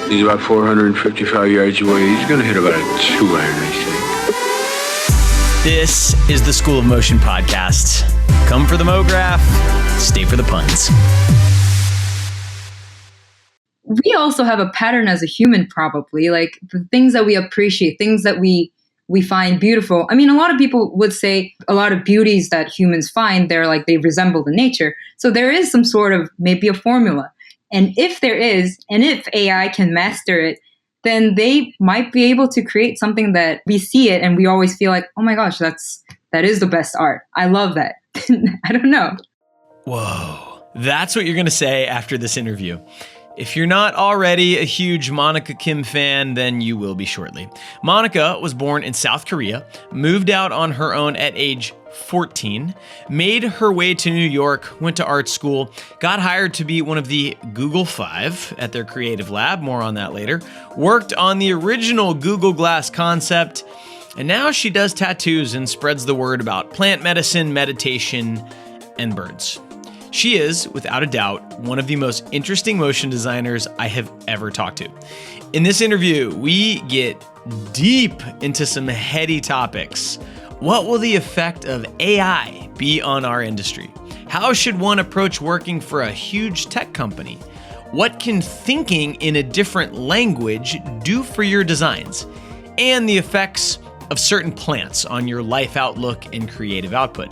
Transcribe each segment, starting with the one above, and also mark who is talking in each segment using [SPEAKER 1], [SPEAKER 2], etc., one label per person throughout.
[SPEAKER 1] He's about 455 yards away. He's going to hit about a 2 iron, I think.
[SPEAKER 2] This is the School of Motion podcast. Come for the MoGraph, stay for the puns.
[SPEAKER 3] We also have a pattern as a human, probably, like the things that we appreciate, things that we find beautiful. I mean, a lot of people would say a lot of beauties that humans find, they resemble the nature. So there is some sort of maybe a formula. And if there is, and if AI can master it, then they might be able to create something that we see it and we always feel like, oh my gosh, that is the best art. I love that. I don't know.
[SPEAKER 2] Whoa, that's what you're going to say after this interview. If you're not already a huge Monica Kim fan, then you will be shortly. Monica was born in South Korea, moved out on her own at age 14, made her way to New York, went to art school, got hired to be one of the Google 5 at their creative lab, more on that later, worked on the original Google Glass concept, and now she does tattoos and spreads the word about plant medicine, meditation, and birds. She is, without a doubt, one of the most interesting motion designers I have ever talked to. In this interview, we get deep into some heady topics. What will the effect of AI be on our industry? How should one approach working for a huge tech company? What can thinking in a different language do for your designs? And the effects of certain plants on your life outlook and creative output.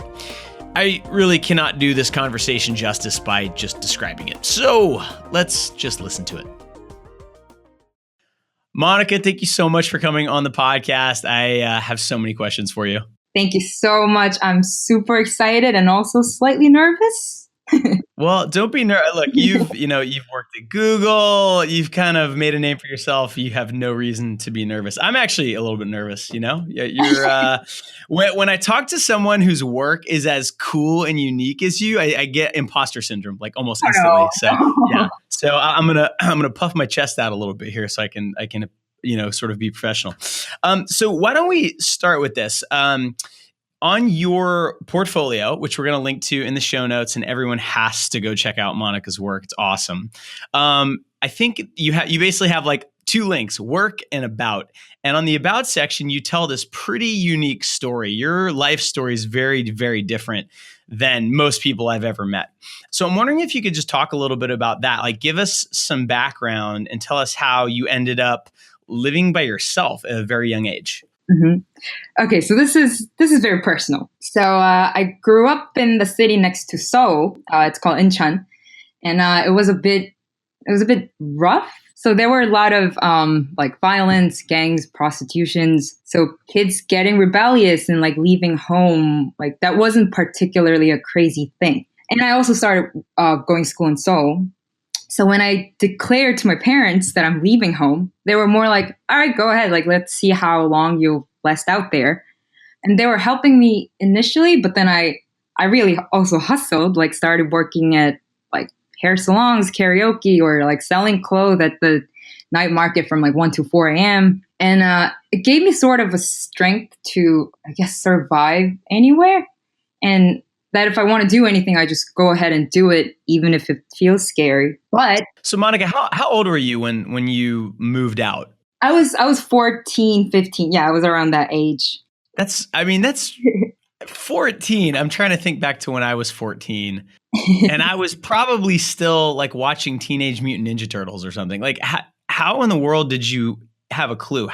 [SPEAKER 2] I really cannot do this conversation justice by just describing it. So let's just listen to it. Monica, thank you so much for coming on the podcast. I have so many questions for you.
[SPEAKER 3] Thank you so much. I'm super excited and also slightly nervous.
[SPEAKER 2] Well, don't be nervous. Look, you've worked at Google. You've kind of made a name for yourself. You have no reason to be nervous. I'm actually a little bit nervous. You're when I talk to someone whose work is as cool and unique as you, I get imposter syndrome like almost instantly. So yeah. So I'm gonna puff my chest out a little bit here so I can sort of be professional. So why don't we start with this? On your portfolio, which we're going to link to in the show notes, and everyone has to go check out Monica's work. It's awesome. I think you basically have like two links, work and about. And on the about section, you tell this pretty unique story. Your life story is very, very different than most people I've ever met. So I'm wondering if you could just talk a little bit about that. Like, give us some background and tell us how you ended up living by yourself at a very young age.
[SPEAKER 3] Mm-hmm. Okay, so this is very personal. So I grew up in the city next to Seoul. It's called Incheon, and it was a bit rough. So there were a lot of like violence, gangs, prostitutions. So kids getting rebellious and like leaving home, like that wasn't particularly a crazy thing. And I also started going to school in Seoul. So when I declared to my parents that I'm leaving home, they were more like, all right, go ahead. Like, let's see how long you'll last out there. And they were helping me initially, but then I really also hustled, like started working at like hair salons, karaoke, or like selling clothes at the night market from like 1 to 4 a.m. And it gave me sort of a strength to, I guess, survive anywhere. And that if I want to do anything, I just go ahead and do it, even if it feels scary. But
[SPEAKER 2] so, Monica, how old were you when you moved out?
[SPEAKER 3] I was 14, 15. Yeah, I was around that age.
[SPEAKER 2] That's 14. I'm trying to think back to when I was 14, and I was probably still like watching Teenage Mutant Ninja Turtles or something. Like, how in the world did you have a clue?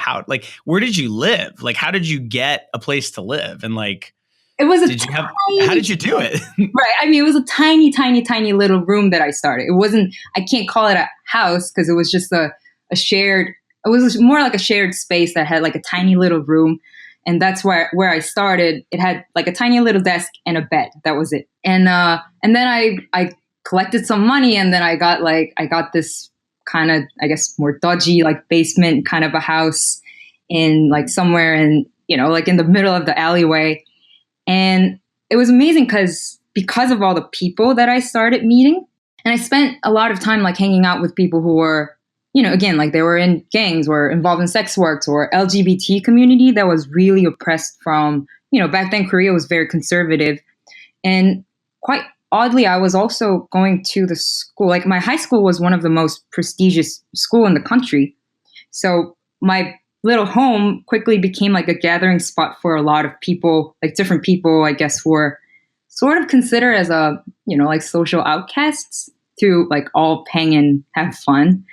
[SPEAKER 2] Where did you live? Like, how did you get a place to live? And like,
[SPEAKER 3] it was
[SPEAKER 2] how did you do it?
[SPEAKER 3] Right. I mean, it was a tiny, tiny, tiny little room that I started. It wasn't, I can't call it a house because it was just a shared, it was more like a shared space that had like a tiny little room. And that's where I started. It had like a tiny little desk and a bed. That was it. And then I collected some money, and then I got this kind of, I guess, more dodgy, like basement kind of a house in like somewhere in, like in the middle of the alleyway. And it was amazing because of all the people that I started meeting. And I spent a lot of time like hanging out with people who were, again, like they were in gangs or involved in sex works or LGBT community that was really oppressed from, back then Korea was very conservative. And quite oddly, I was also going to the school. Like my high school was one of the most prestigious school in the country. So my little home quickly became like a gathering spot for a lot of people, like different people, I guess, who were sort of considered as a, like social outcasts to like all hang and have fun.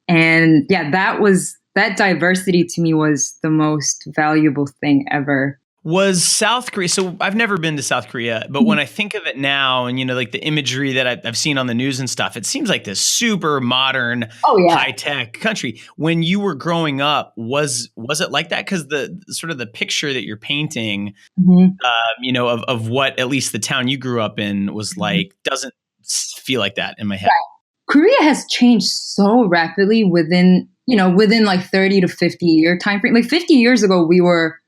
[SPEAKER 3] And yeah, that diversity to me was the most valuable thing ever.
[SPEAKER 2] Was South Korea, so I've never been to South Korea, but when I think of it now and, like the imagery that I've seen on the news and stuff, it seems like this super modern,
[SPEAKER 3] Oh yeah.
[SPEAKER 2] high tech country. When you were growing up, was it like that? Because the sort of the picture that you're painting, of what at least the town you grew up in was like, doesn't feel like that in my head.
[SPEAKER 3] Right. Korea has changed so rapidly within like 30 to 50 year time frame. Like 50 years ago, we were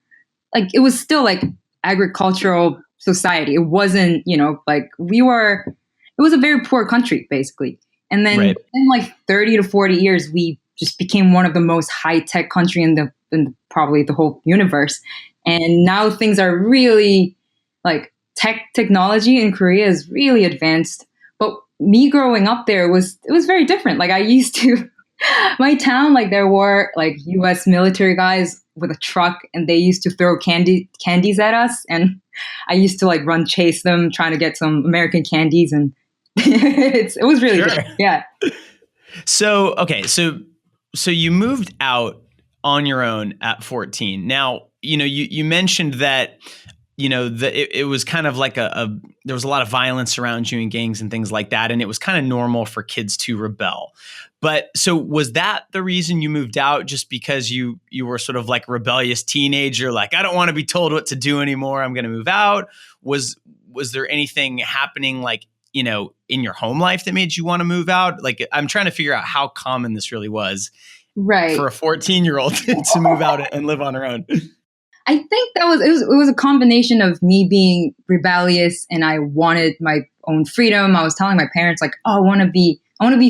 [SPEAKER 3] like, it was still like agricultural society. It wasn't, like it was a very poor country basically. And then in like 30 to 40 years, we just became one of the most high tech country in probably the whole universe. And now things are really like technology in Korea is really advanced. But me growing up there it was very different. Like I used to, my town, like there were like U.S. military guys with a truck, and they used to throw candies at us, and I used to like run chase them trying to get some American candies, and it was really good. Yeah.
[SPEAKER 2] So okay, so you moved out on your own at 14. Now, you mentioned that it was kind of like there was a lot of violence around you in gangs and things like that, and it was kind of normal for kids to rebel. But so was that the reason you moved out, just because you were sort of like a rebellious teenager, like I don't want to be told what to do anymore, I'm going to move out? Was there anything happening like, in your home life that made you want to move out? Like I'm trying to figure out how common this really was for a 14-year-old to move out and live on her own.
[SPEAKER 3] I think it was a combination of me being rebellious and I wanted my own freedom. I was telling my parents like, oh, I want to be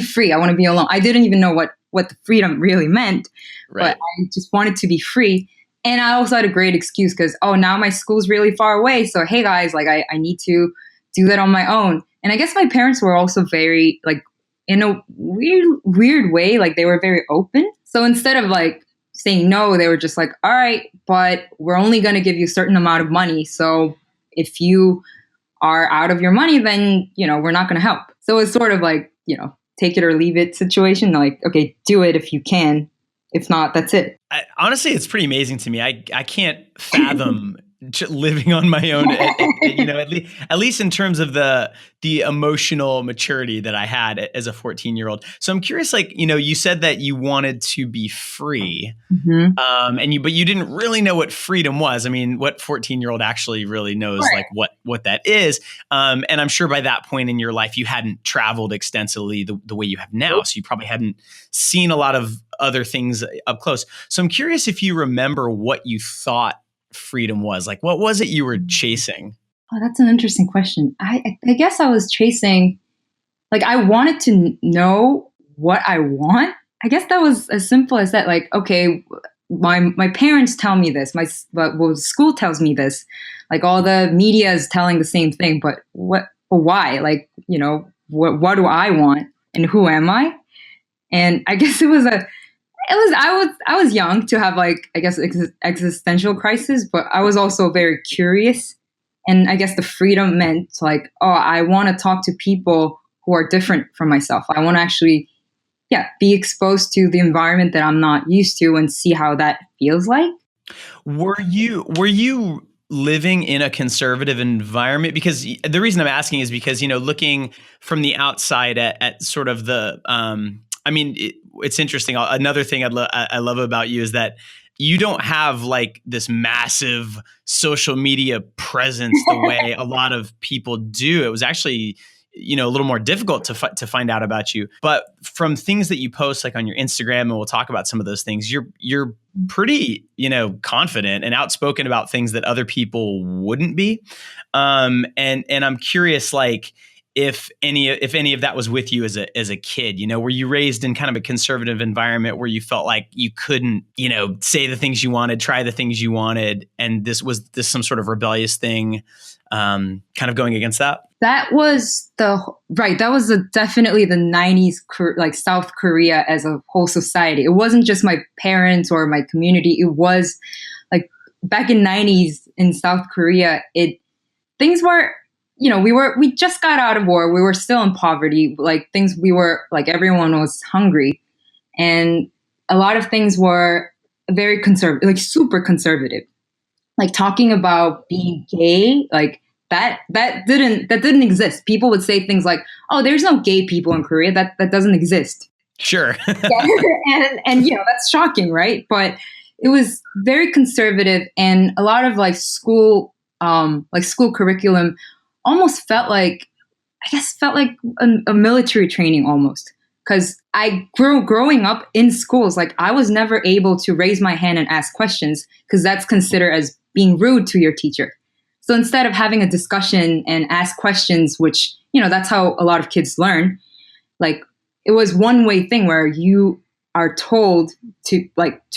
[SPEAKER 3] free. I want to be alone. I didn't even know what the freedom really meant, but I just wanted to be free. And I also had a great excuse because, now my school's really far away. So, hey guys, like I need to do that on my own. And I guess my parents were also very like, in a weird way, like they were very open. So instead of like saying no, they were just like, all right, but we're only going to give you a certain amount of money. So if you are out of your money, then, we're not going to help. So it's sort of like, take it or leave it situation. Like, okay, do it if you can. If not, that's it.
[SPEAKER 2] Honestly, it's pretty amazing to me. I can't fathom living on my own, at least in terms of the emotional maturity that I had as a 14-year-old. So I'm curious, like, you said that you wanted to be free, but you didn't really know what freedom was. I mean, what 14-year-old actually really knows like what that is? And I'm sure by that point in your life, you hadn't traveled extensively the way you have now. So you probably hadn't seen a lot of other things up close. So I'm curious if you remember what you thought freedom was. Like, what was it you were chasing?
[SPEAKER 3] Oh, that's an interesting question. I guess I was chasing, like, I wanted to know what I want. I guess that was as simple as that. Like, okay, my parents tell me this, school tells me this, like all the media is telling the same thing, but why? Like, what do I want and who am I? And I guess I was young to have like, I guess, existential crisis, but I was also very curious. And I guess the freedom meant like, I want to talk to people who are different from myself. I want to actually, be exposed to the environment that I'm not used to and see how that feels like.
[SPEAKER 2] Were you living in a conservative environment? Because the reason I'm asking is because, looking from the outside at sort of the, it's interesting. Another thing I love about you is that you don't have like this massive social media presence the way a lot of people do. It was actually, a little more difficult to find out about you. But from things that you post like on your Instagram, and we'll talk about some of those things, you're pretty, confident and outspoken about things that other people wouldn't be. And I'm curious, like, if any of that was with you as a kid. Were you raised in kind of a conservative environment where you felt like you couldn't, say the things you wanted, try the things you wanted, and this some sort of rebellious thing, kind of going against that?
[SPEAKER 3] That was definitely the 90s, like South Korea as a whole society. It wasn't just my parents or my community. It was like back in 90s in South Korea, things were, we just got out of war. We were still in poverty. Everyone was hungry. And a lot of things were very conservative, like super conservative. Like talking about being gay, like that didn't exist. People would say things like, "Oh, there's no gay people in Korea. That doesn't exist."
[SPEAKER 2] Sure.
[SPEAKER 3] and that's shocking, right? But it was very conservative, and a lot of school curriculum almost felt like a military training almost. Because I growing up in schools, like I was never able to raise my hand and ask questions because that's considered as being rude to your teacher. So instead of having a discussion and ask questions, which, that's how a lot of kids learn, like it was one way thing where you are told to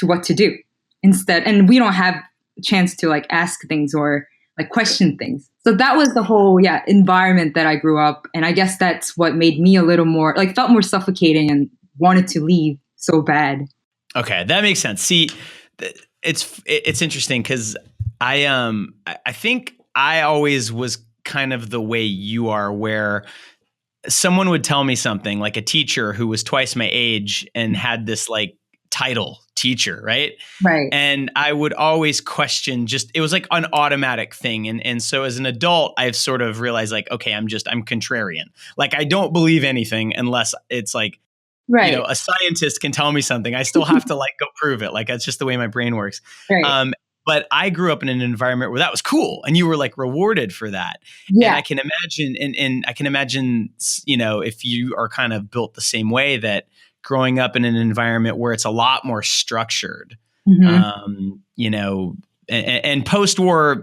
[SPEAKER 3] what to do instead. And we don't have a chance to ask things or question things. So that was the whole, environment that I grew up. And I guess that's what made me a little more felt more suffocating and wanted to leave so bad.
[SPEAKER 2] Okay. That makes sense. See, it's interesting because I think I always was kind of the way you are, where someone would tell me something, like a teacher who was twice my age and had this title teacher, right?
[SPEAKER 3] Right.
[SPEAKER 2] And I would always question, it was like an automatic thing. And so as an adult, I've sort of realized okay, I'm contrarian. Like I don't believe anything unless it's
[SPEAKER 3] right.
[SPEAKER 2] A scientist can tell me something. I still have to go prove it. That's just the way my brain works.
[SPEAKER 3] Right.
[SPEAKER 2] But I grew up in an environment where that was cool and you were rewarded for that.
[SPEAKER 3] Yeah.
[SPEAKER 2] And I can imagine, and I can imagine, if you are kind of built the same way, that growing up in an environment where it's a lot more structured,
[SPEAKER 3] Mm-hmm.
[SPEAKER 2] And post-war,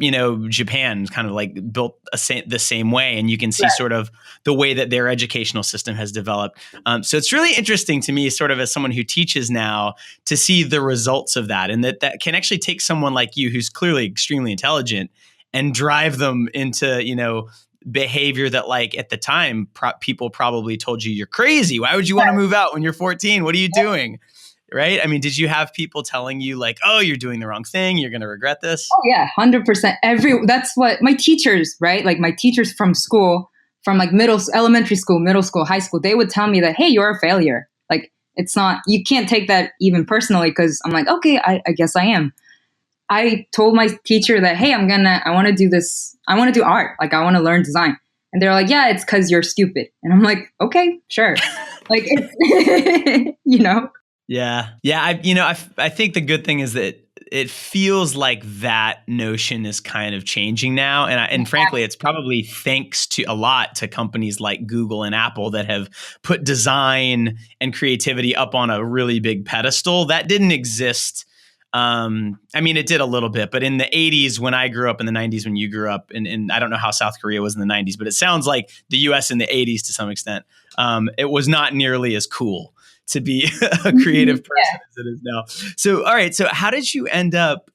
[SPEAKER 2] Japan kind of built the same way, and you can see sort of the way that their educational system has developed. So it's really interesting to me, sort of as someone who teaches now, to see the results of that, and that can actually take someone like you, who's clearly extremely intelligent, and drive them into, behavior that at the time people probably told you're crazy. Why would you want to move out when you're 14? What are you doing? Right? I mean, did you have people telling you oh, you're doing the wrong thing, you're going to regret this?
[SPEAKER 3] Oh yeah, 100%. That's what my teachers, right? Like my teachers from school, from elementary school, middle school, high school, they would tell me that, hey, you're a failure. It's not, you can't take that even personally, because I'm okay, I guess I am. I told my teacher that, hey, I want to do this. I want to do art. I want to learn design. And they're yeah, it's because you're stupid. And I'm okay, sure. It's,
[SPEAKER 2] Yeah. I think the good thing is that it feels like that notion is kind of changing now. And frankly, it's probably thanks to a lot to companies like Google and Apple that have put design and creativity up on a really big pedestal. That didn't exist. It did a little bit, but in the 80s, when I grew up, in the 90s, when you grew up, and I don't know how South Korea was in the 90s, but it sounds like the US in the 80s to some extent, it was not nearly as cool to be a creative person as it is now. So, all right. So how did you end up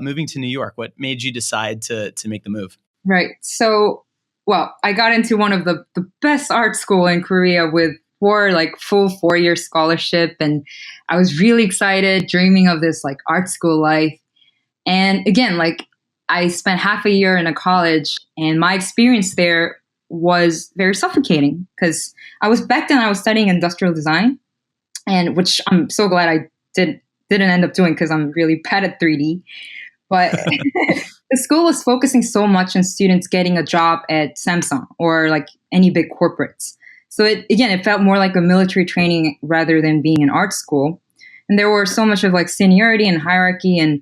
[SPEAKER 2] moving to New York? What made you decide to make the move?
[SPEAKER 3] Right. So, well, I got into one of the best art school in Korea with full 4-year scholarship. And I was really excited, dreaming of this art school life. And again, I spent half a year in a college, and my experience there was very suffocating because I was studying industrial design, and which I'm so glad I didn't end up doing because I'm really bad at 3D. But the school was focusing so much on students getting a job at Samsung or any big corporates. So it felt more like a military training rather than being an art school. And there were so much of seniority and hierarchy. And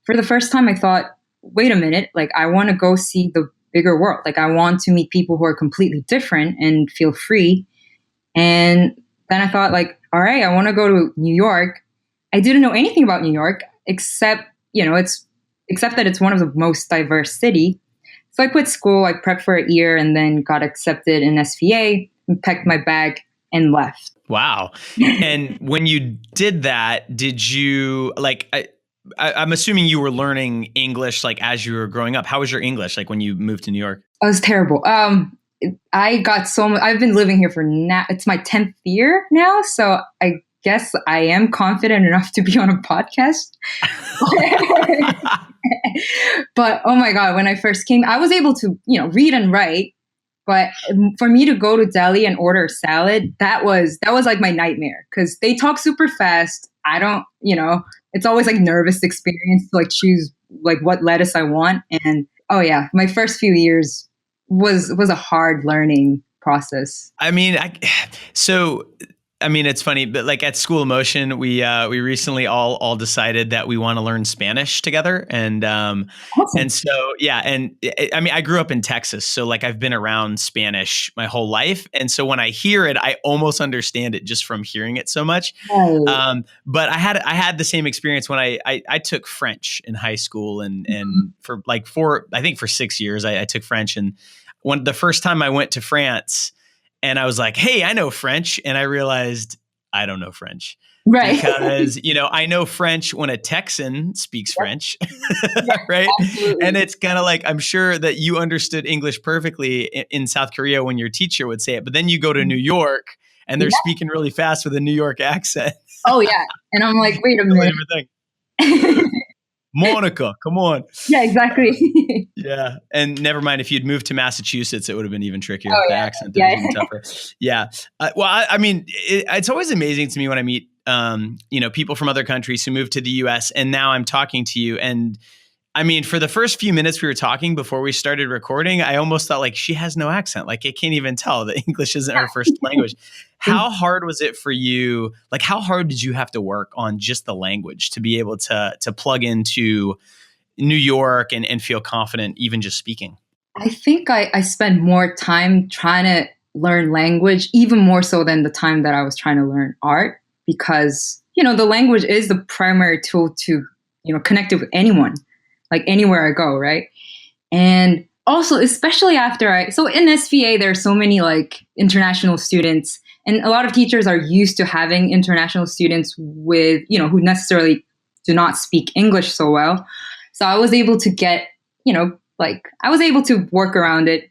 [SPEAKER 3] for the first time, I thought, wait a minute, I want to go see the bigger world. I want to meet people who are completely different and feel free. And then I thought all right, I want to go to New York. I didn't know anything about New York except that it's one of the most diverse city. So I quit school, I prepped for a year and then got accepted in SVA and packed my bag and left.
[SPEAKER 2] Wow. And when you did that, did you like, I'm assuming you were learning English like as you were growing up. How was your English like when you moved to New York?
[SPEAKER 3] I was terrible. I got so much, I've been living here for now, it's my 10th year now. So I guess I am confident enough to be on a podcast. But oh my God, when I first came, I was able to, read and write. But for me to go to Delhi and order salad, that was like my nightmare because they talk super fast. I don't, it's always like nervous experience to like choose like what lettuce I want. And oh yeah, my first few years was a hard learning process.
[SPEAKER 2] I mean, it's funny, but like at School of Motion, we recently all decided that we want to learn Spanish together, and
[SPEAKER 3] Awesome.
[SPEAKER 2] and so yeah, and I grew up in Texas, so like I've been around Spanish my whole life, and so when I hear it, I almost understand it just from hearing it so much.
[SPEAKER 3] Right.
[SPEAKER 2] But I had the same experience when I took French in high school, and for like for 6 years I took French, and the first time I went to France. And I was like, hey, I know French. And I realized I don't know French.
[SPEAKER 3] Right.
[SPEAKER 2] Because, I know French when a Texan speaks French,
[SPEAKER 3] Yeah,
[SPEAKER 2] right?
[SPEAKER 3] absolutely.
[SPEAKER 2] And it's kind of like, I'm sure that you understood English perfectly in South Korea when your teacher would say it. But then you go to New York and they're speaking really fast with a New York accent.
[SPEAKER 3] Oh, yeah. And I'm like, wait a minute.
[SPEAKER 2] Monica, come on.
[SPEAKER 3] Yeah, exactly.
[SPEAKER 2] Yeah. And never mind, if you'd moved to Massachusetts, it would have been even trickier.
[SPEAKER 3] Oh,
[SPEAKER 2] The
[SPEAKER 3] yeah.
[SPEAKER 2] accent there was even tougher. Yeah. It's always amazing to me when I meet, people from other countries who move to the US, and now I'm talking to you. And I mean, for the first few minutes we were talking before we started recording, I almost thought like she has no accent. Like I can't even tell that English isn't her first language. How hard was it for you? Like how hard did you have to work on just the language to be able to plug into New York and feel confident even just speaking?
[SPEAKER 3] I think I spent more time trying to learn language, even more so than the time that I was trying to learn art, because, the language is the primary tool to, connect with anyone, like anywhere I go, right? And also, especially so in SVA, there are so many like international students, and a lot of teachers are used to having international students with, who necessarily do not speak English so well. So I was able to get, I was able to work around it.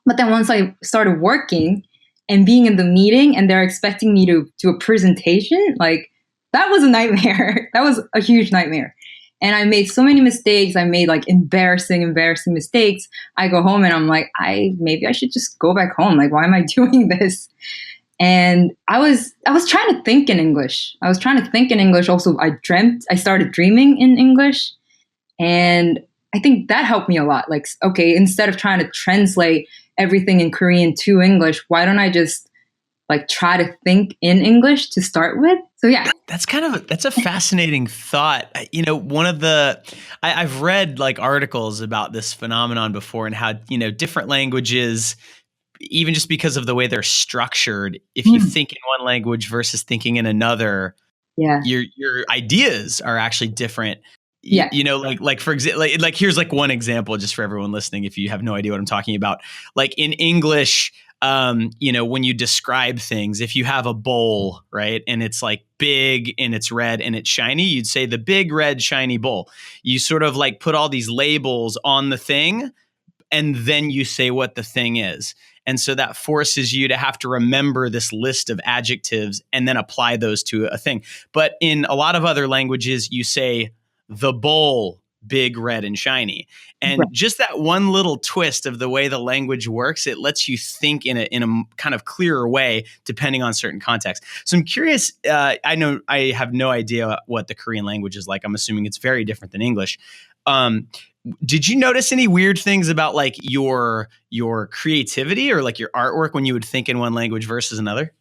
[SPEAKER 3] But then once I started working and being in the meeting and they're expecting me to do a presentation, like that was a nightmare. That was a huge nightmare. And I made so many mistakes. I made like embarrassing mistakes. I go home and I'm like, maybe I should just go back home. Like, why am I doing this? And I was trying to think in English. Also, I started dreaming in English. And I think that helped me a lot. Like, okay, instead of trying to translate everything in Korean to English, why don't I just like try to think in English to start with? So yeah.
[SPEAKER 2] That's a fascinating thought. I've read like articles about this phenomenon before and how, different languages, even just because of the way they're structured, if you think in one language versus thinking in another, your ideas are actually different.
[SPEAKER 3] Yeah.
[SPEAKER 2] Like for example, like here's like one example just for everyone listening, if you have no idea what I'm talking about. Like in English, when you describe things, if you have a bowl, right, and it's like big and it's red and it's shiny, you'd say the big red shiny bowl. You sort of like put all these labels on the thing and then you say what the thing is. And so that forces you to have to remember this list of adjectives and then apply those to a thing. But in a lot of other languages, you say the bowl, big, red, and shiny. And just that one little twist of the way the language works, it lets you think in a kind of clearer way, depending on certain contexts. So I'm curious, I know I have no idea what the Korean language is like. I'm assuming it's very different than English. Did you notice any weird things about like your creativity or like your artwork when you would think in one language versus another?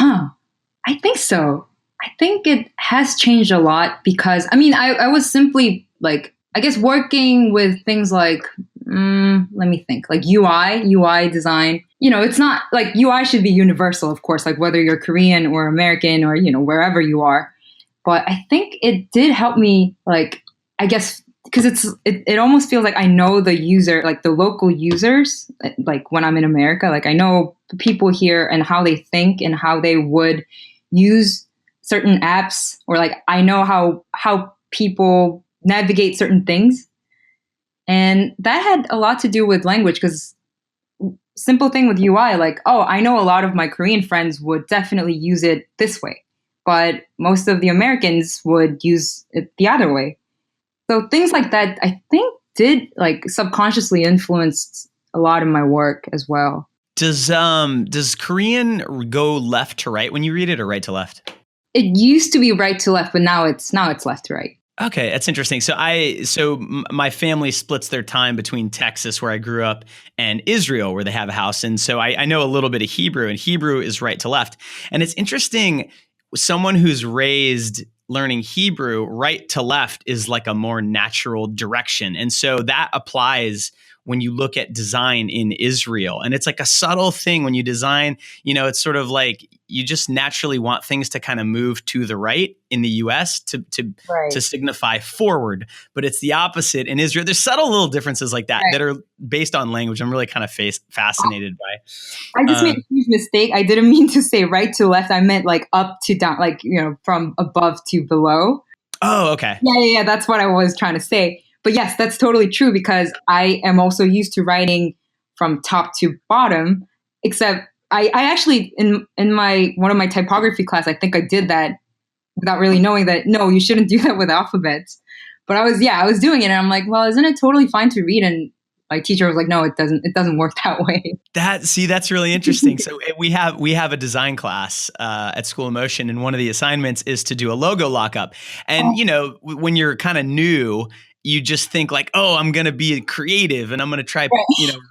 [SPEAKER 3] I think so. I think it has changed a lot because, I was simply like, I guess working with things like, let me think, like UI design. It's not like UI should be universal, of course, like whether you're Korean or American or, wherever you are. But I think it did help me, like, I guess, because it almost feels like I know the user, like the local users, like when I'm in America, like I know the people here and how they think and how they would use certain apps, or like I know how people navigate certain things. And that had a lot to do with language, because simple thing with UI, like, oh, I know a lot of my Korean friends would definitely use it this way, but most of the Americans would use it the other way. So things like that, I think, did like subconsciously influenced a lot of my work as well.
[SPEAKER 2] Does Korean go left to right when you read it, or right to left?
[SPEAKER 3] It used to be right to left, but now it's left to right.
[SPEAKER 2] Okay, that's interesting. My family splits their time between Texas, where I grew up, and Israel, where they have a house. And so I know a little bit of Hebrew, and Hebrew is right to left. And it's interesting, someone who's raised learning Hebrew, right to left is like a more natural direction. And so that applies when you look at design in Israel. And it's like a subtle thing when you design, it's sort of like you just naturally want things to kind of move to the right in the US to
[SPEAKER 3] Right.
[SPEAKER 2] signify forward. But it's the opposite in Israel. There's subtle little differences like that that are based on language. I'm really kind of fascinated by.
[SPEAKER 3] I just made a huge mistake. I didn't mean to say right to left. I meant like up to down, like, from above to below.
[SPEAKER 2] Oh, okay.
[SPEAKER 3] Yeah. That's what I was trying to say. But yes, that's totally true, because I am also used to writing from top to bottom, except I actually, in my one of my typography class, I think I did that without really knowing that, no, you shouldn't do that with alphabets. But I was doing it, and I'm like, well, isn't it totally fine to read? And my teacher was like, no, it doesn't work that way.
[SPEAKER 2] That's really interesting. So we have a design class at School of Motion, and one of the assignments is to do a logo lockup. And when you're kind of new, you just think like, oh, I'm going to be creative and I'm going to try,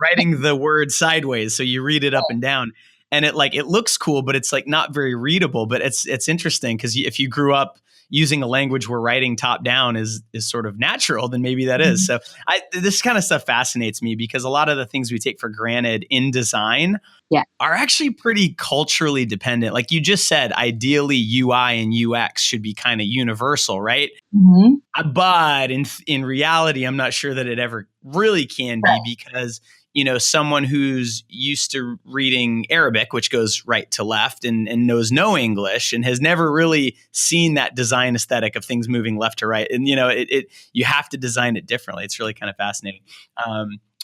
[SPEAKER 2] writing the word sideways. So you read it up and down, and it looks cool, but it's like not very readable. But it's interesting, because if you grew up using a language where writing top down is sort of natural, then maybe that is. So this kind of stuff fascinates me, because a lot of the things we take for granted in design are actually pretty culturally dependent. Like you just said, ideally UI and UX should be kind of universal, right?
[SPEAKER 3] Mm-hmm.
[SPEAKER 2] But in reality, I'm not sure that it ever really can be, because someone who's used to reading Arabic, which goes right to left, and knows no English and has never really seen that design aesthetic of things moving left to right. And, you have to design it differently. It's really kind of fascinating.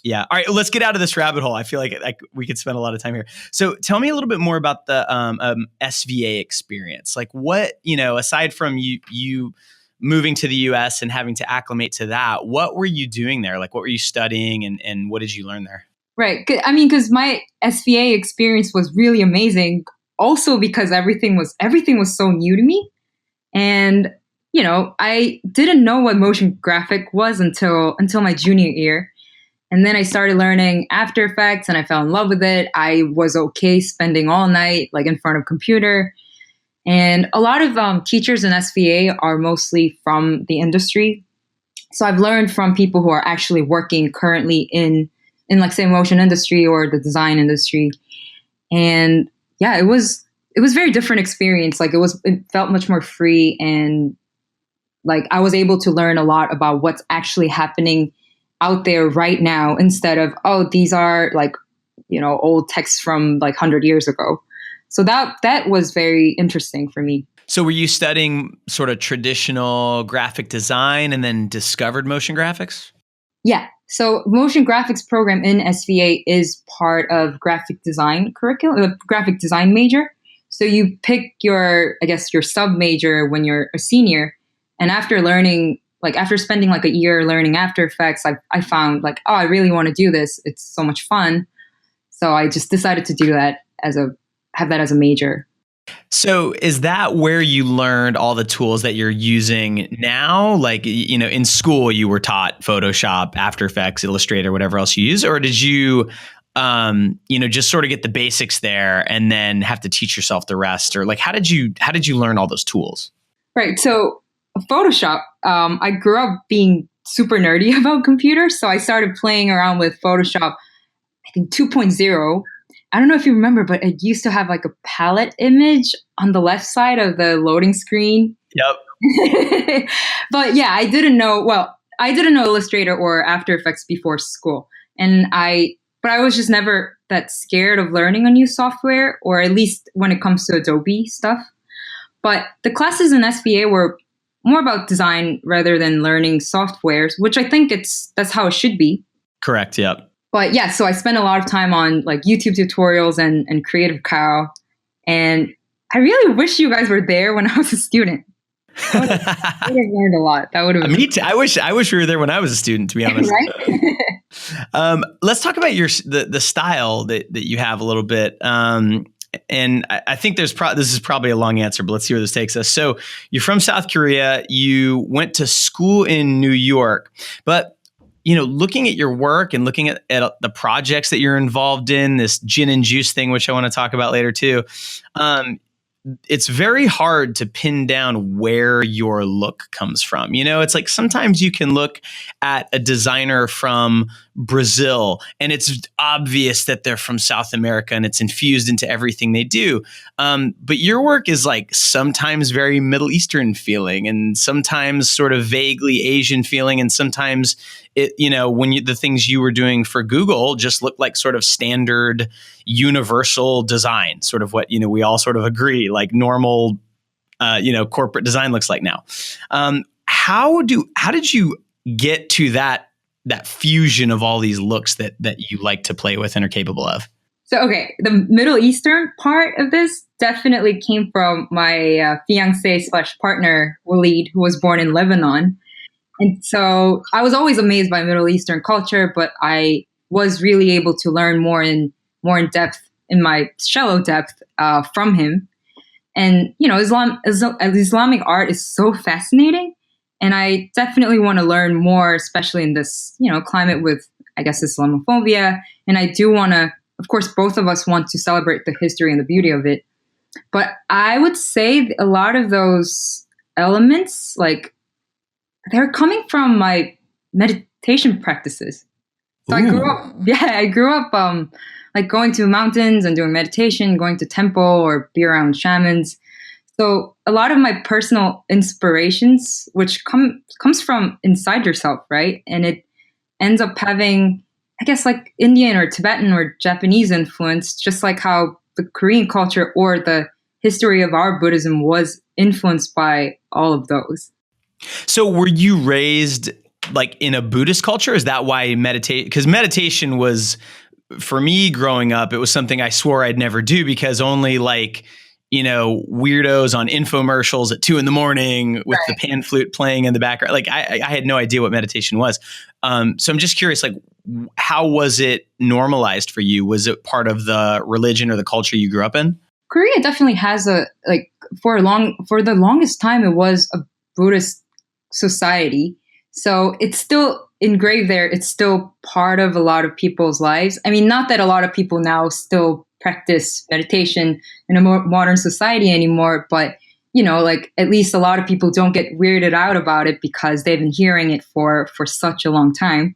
[SPEAKER 2] Yeah. All right. Let's get out of this rabbit hole. I feel like we could spend a lot of time here. So tell me a little bit more about the SVA experience. Like what, aside from you moving to the US and having to acclimate to that, what were you doing there? Like what were you studying, and what did you learn there?
[SPEAKER 3] Right. I mean, because my SVA experience was really amazing. Also because everything was so new to me. And, I didn't know what motion graphic was until my junior year. And then I started learning After Effects, and I fell in love with it. I was okay spending all night like in front of a computer. And a lot of teachers in SVA are mostly from the industry. So I've learned from people who are actually working currently in like say motion industry or the design industry. And yeah, it was very different experience. Like it felt much more free, and like I was able to learn a lot about what's actually happening out there right now, instead of, oh, these are like, old texts from like 100 years ago. So that was very interesting for me.
[SPEAKER 2] So were you studying sort of traditional graphic design and then discovered motion graphics?
[SPEAKER 3] Yeah. So motion graphics program in SVA is part of graphic design curriculum, graphic design major. So you pick your sub major when you're a senior. And after spending like a year learning After Effects, I found like, oh, I really want to do this. It's so much fun. So I just decided to do that have that as a major.
[SPEAKER 2] So is that where you learned all the tools that you're using now? Like, in school you were taught Photoshop, After Effects, Illustrator, whatever else you use, or did you, just sort of get the basics there and then have to teach yourself the rest? Or like, how did you learn all those tools? Right.
[SPEAKER 3] So Photoshop, I grew up being super nerdy about computers. So I started playing around with Photoshop, I think 2.0. I don't know if you remember, but it used to have like a palette image on the left side of the loading screen.
[SPEAKER 2] Yep.
[SPEAKER 3] But yeah, I didn't know. Well, I didn't know Illustrator or After Effects before school. But I was just never that scared of learning a new software, or at least when it comes to Adobe stuff. But the classes in SVA were more about design rather than learning softwares, which I think that's how it should be.
[SPEAKER 2] Correct. Yep.
[SPEAKER 3] But yeah, so I spent a lot of time on like YouTube tutorials and Creative Cow. And I really wish you guys were there when I was a student. I would have learned a lot. That would have
[SPEAKER 2] Me too. I wish we were there when I was a student, to be honest.
[SPEAKER 3] right?
[SPEAKER 2] Let's talk about the style that you have a little bit. And I think this is probably a long answer, but let's see where this takes us. So you're from South Korea. You went to school in New York, but looking at your work and looking at the projects that you're involved in, this gin and juice thing, which I want to talk about later too, it's very hard to pin down where your look comes from. It's like sometimes you can look at a designer from Brazil and it's obvious that they're from South America and it's infused into everything they do. But your work is like sometimes very Middle Eastern feeling and sometimes sort of vaguely Asian feeling. And sometimes the things you were doing for Google just look like sort of standard universal design, sort of what, we all sort of agree, like normal, corporate design looks like now. How did you get to that fusion of all these looks that you like to play with and are capable of?
[SPEAKER 3] So, okay, the Middle Eastern part of this definitely came from my fiance/partner, Waleed, who was born in Lebanon. And so I was always amazed by Middle Eastern culture, but I was really able to learn more in depth, in my shallow depth, from him. And, Islamic art is so fascinating. And I definitely want to learn more, especially in this, climate with, I guess, Islamophobia. And I do want to, of course, both of us want to celebrate the history and the beauty of it. But I would say a lot of those elements, like, they're coming from my meditation practices. So I grew up like going to mountains and doing meditation, going to temple or be around shamans. So a lot of my personal inspirations, which comes from inside yourself, right? And it ends up having, I guess, like Indian or Tibetan or Japanese influence, just like how the Korean culture or the history of our Buddhism was influenced by all of those.
[SPEAKER 2] So were you raised like in a Buddhist culture? Is that why because meditation was, for me growing up, it was something I swore I'd never do because only like, weirdos on infomercials at 2 a.m. with the pan flute playing in the background. Like I had no idea what meditation was. So I'm just curious, like, how was it normalized for you? Was it part of the religion or the culture you grew up in?
[SPEAKER 3] Korea definitely has for the longest time, it was a Buddhist society. So it's still engraved there. It's still part of a lot of people's lives. I mean, not that a lot of people now still practice meditation in a more modern society anymore, but like at least a lot of people don't get weirded out about it because they've been hearing it for such a long time.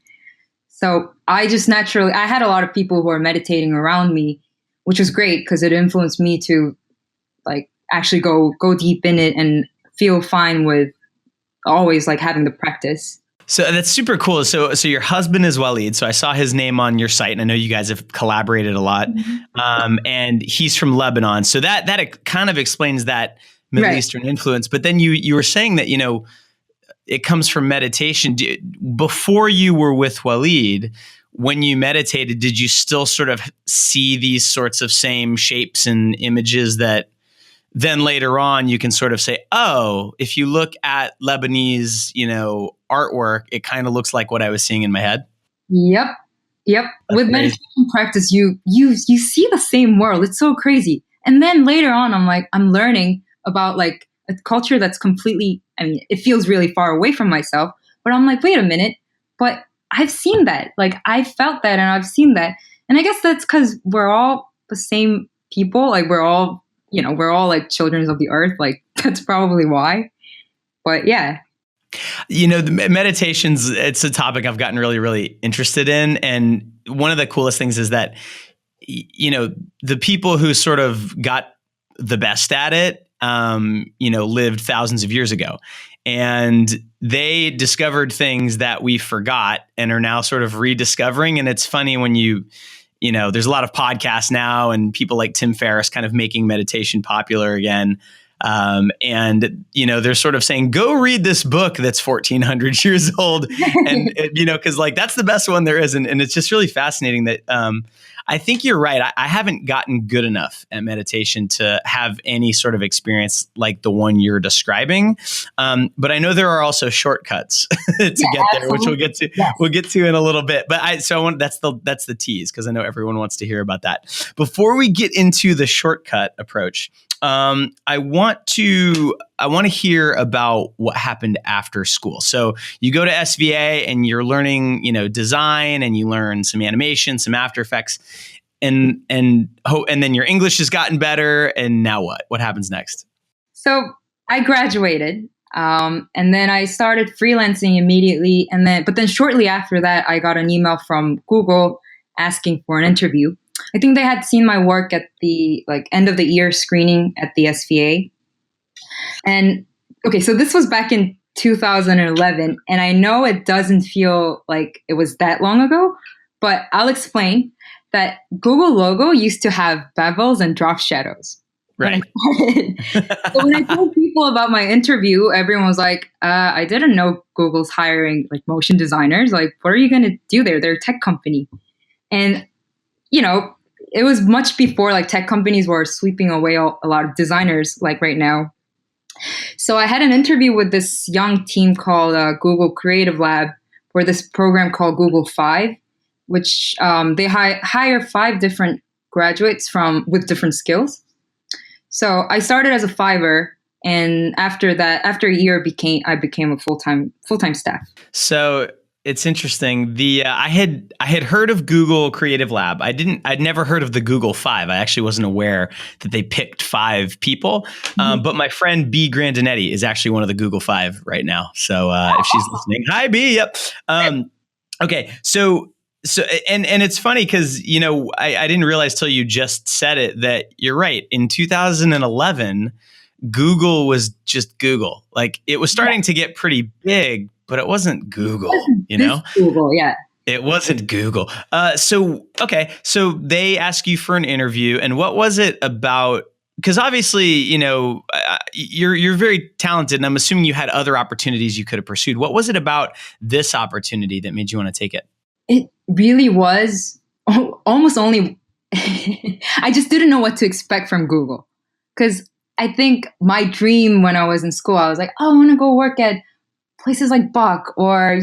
[SPEAKER 3] So I had a lot of people who are meditating around me, which was great because it influenced me to like actually go deep in it and feel fine with always like having the practice.
[SPEAKER 2] So that's super cool. So your husband is Waleed. So I saw his name on your site and I know you guys have collaborated a lot. And he's from Lebanon. So that kind of explains that Middle Eastern influence. But then you were saying that, it comes from meditation. Before you were with Waleed, when you meditated, did you still sort of see these sorts of same shapes and images that then later on you can sort of say, oh, if you look at Lebanese, artwork, it kind of looks like what I was seeing in my head?
[SPEAKER 3] Yep. That's with meditation practice, you see the same world. It's so crazy. And then later on, I'm learning about like a culture that's completely, it feels really far away from myself, but I'm like, wait a minute, but I've seen that. Like I felt that and I've seen that. And I guess that's because we're all the same people. Like we're all like children of the earth. Like that's probably why. But yeah.
[SPEAKER 2] The meditations, it's a topic I've gotten really, really interested in. And one of the coolest things is that, the people who sort of got the best at it, lived thousands of years ago. And they discovered things that we forgot and are now sort of rediscovering. And it's funny when there's a lot of podcasts now and people like Tim Ferriss kind of making meditation popular again. They're sort of saying, go read this book that's 1400 years old. And, because like that's the best one there is. And it's just really fascinating that I think you're right. I haven't gotten good enough at meditation to have any sort of experience like the one you're describing. But I know there are also shortcuts to get there, which we'll get to. Yes. We'll get to in a little bit. But that's the tease, because I know everyone wants to hear about that. Before we get into the shortcut approach, I want to hear about what happened after school. So you go to SVA and you're learning, design, and you learn some animation, some After Effects, and then your English has gotten better. And now what? What happens next?
[SPEAKER 3] So I graduated, and then I started freelancing immediately. But then shortly after that, I got an email from Google asking for an interview. I think they had seen my work at the end of the year screening at the SVA. And okay, so this was back in 2011, and I know it doesn't feel like it was that long ago, but I'll explain that Google logo used to have bevels and drop shadows.
[SPEAKER 2] Right.
[SPEAKER 3] So when I told people about my interview, everyone was like, I didn't know Google's hiring like motion designers. Like, what are you going to do there? They're a tech company. And it was much before like tech companies were sweeping away a lot of designers like right now. So I had an interview with this young team called Google Creative Lab for this program called Google 5, which they hire 5 different graduates with different skills. So I started as a fiver, and after a year, I became a full-time staff.
[SPEAKER 2] So it's interesting. I had heard of Google Creative Lab. I'd never heard of the Google 5. I actually wasn't aware that they picked 5 people. But my friend B Grandinetti is actually one of the Google 5 right now. So if she's listening, hi B. Yep. Okay. So it's funny because I didn't realize till you just said it that you're right. In 2011, Google was just Google. Like it was starting to get pretty big, but it wasn't Google,
[SPEAKER 3] Google, yeah.
[SPEAKER 2] It wasn't Google. So they ask you for an interview, and what was it about? Because obviously, you're very talented, and I'm assuming you had other opportunities you could have pursued. What was it about this opportunity that made you want to take it?
[SPEAKER 3] It really was almost only. I just didn't know what to expect from Google, because I think my dream when I was in school, I was like, oh, I want to go work at places like Buck or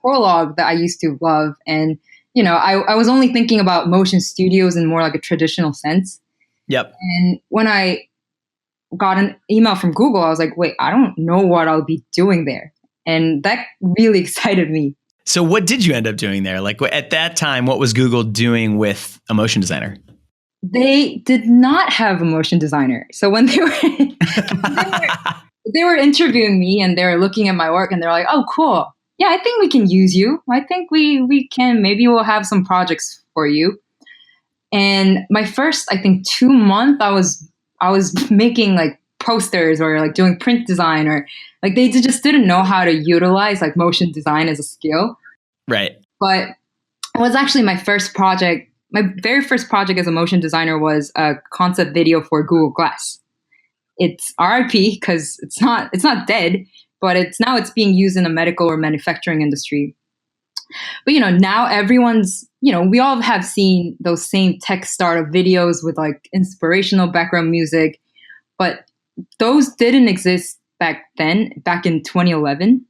[SPEAKER 3] Prolog that I used to love. And, I was only thinking about motion studios in more like a traditional sense.
[SPEAKER 2] Yep.
[SPEAKER 3] And when I got an email from Google, I was like, wait, I don't know what I'll be doing there. And that really excited me.
[SPEAKER 2] So what did you end up doing there? Like at that time, what was Google doing with a motion designer?
[SPEAKER 3] They did not have a motion designer. So when they were interviewing me and they were looking at my work and they're like, oh, cool. Yeah, I think we can use you. I think we can, maybe we'll have some projects for you. And my first, I think 2 months, I was making like posters or like doing print design, or like they just didn't know how to utilize like motion design as a skill.
[SPEAKER 2] Right.
[SPEAKER 3] But it was actually my first project. My very first project as a motion designer was a concept video for Google Glass. It's RIP because it's not dead, but it's being used in the medical or manufacturing industry. But now everyone's, we all have seen those same tech startup videos with like inspirational background music, but those didn't exist back then, back in 2011.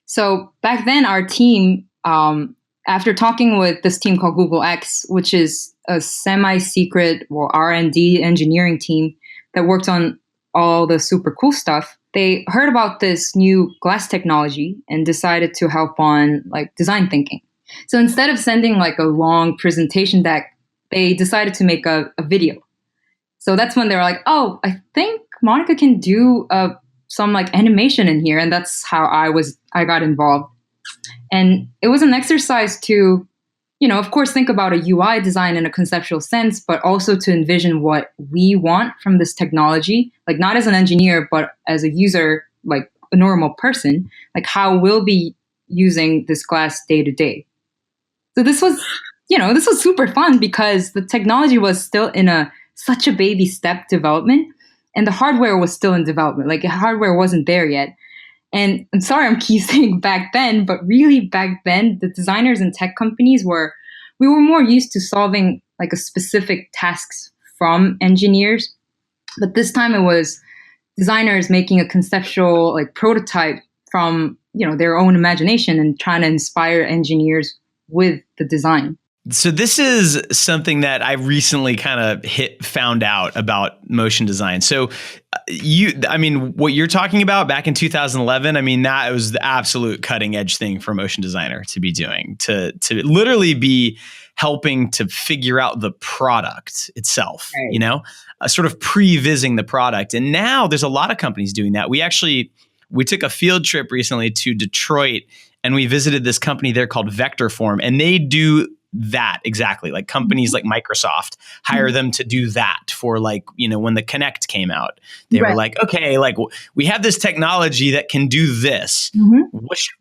[SPEAKER 3] So back then our team, after talking with this team called Google X, which is a semi-secret R&D engineering team that worked on all the super cool stuff, they heard about this new glass technology and decided to help on like design thinking. So instead of sending like a long presentation deck, they decided to make a video. So that's when they were like, oh, I think Monica can do some like animation in here. And that's how I got involved. And it was an exercise to, of course, think about a UI design in a conceptual sense, but also to envision what we want from this technology, like not as an engineer, but as a user, like a normal person, like how we'll be using this glass day to day. So this was super fun because the technology was still in such a baby step development, and the hardware was still in development. Like the hardware wasn't there yet. And I'm sorry, I'm keep saying back then, but really back then, the designers and tech companies we were more used to solving like a specific tasks from engineers. But this time it was designers making a conceptual like prototype from, their own imagination and trying to inspire engineers with the design.
[SPEAKER 2] So this is something that I recently kind of found out about motion design. So what you're talking about back in 2011, that was the absolute cutting edge thing for a motion designer to be doing, to literally be helping to figure out the product itself,
[SPEAKER 3] right.
[SPEAKER 2] Sort of pre-vising the product. And now there's a lot of companies doing that. We took a field trip recently to Detroit, and we visited this company there called Vectorform, and they do that exactly. Like companies like Microsoft hire them to do that for when the Kinect came out, they were like, okay, like we have this technology that can do this.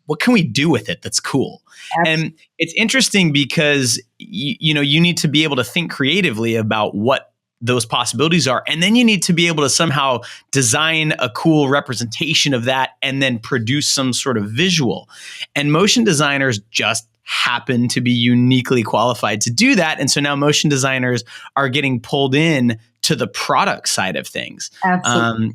[SPEAKER 2] What can we do with it that's cool? Absolutely. And it's interesting because you need to be able to think creatively about what those possibilities are. And then you need to be able to somehow design a cool representation of that and then produce some sort of visual. And motion designers just happen to be uniquely qualified to do that. And so now motion designers are getting pulled in to the product side of things.
[SPEAKER 3] Absolutely.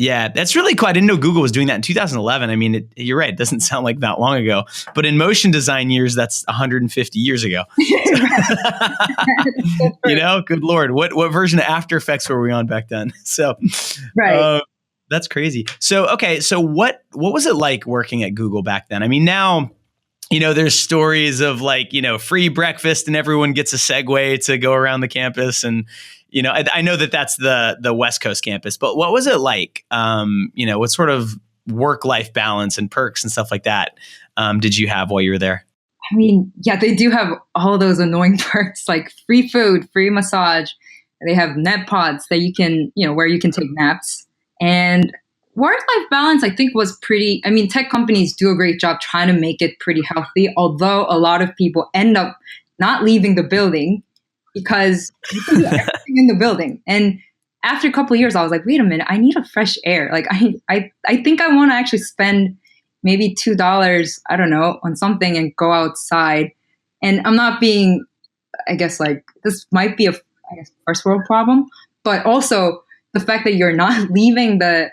[SPEAKER 2] Yeah, that's really cool. I didn't know Google was doing that in 2011. You're right. It doesn't sound like that long ago. But in motion design years, that's 150 years ago. Good Lord. What version of After Effects were we on back then? So,
[SPEAKER 3] right.
[SPEAKER 2] That's crazy. So, okay. So what was it like working at Google back then? Now, there's stories of free breakfast and everyone gets a Segway to go around the campus. And, I know that that's the West Coast campus, but what was it like? What sort of work-life balance and perks and stuff like that did you have while you were there?
[SPEAKER 3] Yeah, they do have all those annoying perks like free food, free massage. They have nap pods that you can, where you can take naps. And work-life balance, I think, was pretty. Tech companies do a great job trying to make it pretty healthy, although a lot of people end up not leaving the building because you can do everything in the building. And after a couple of years, I was like, wait a minute, I need a fresh air. Like, I think I want to actually spend maybe $2, I don't know, on something and go outside. And I'm not being, I guess, like, this might be a first world problem, but also the fact that you're not leaving the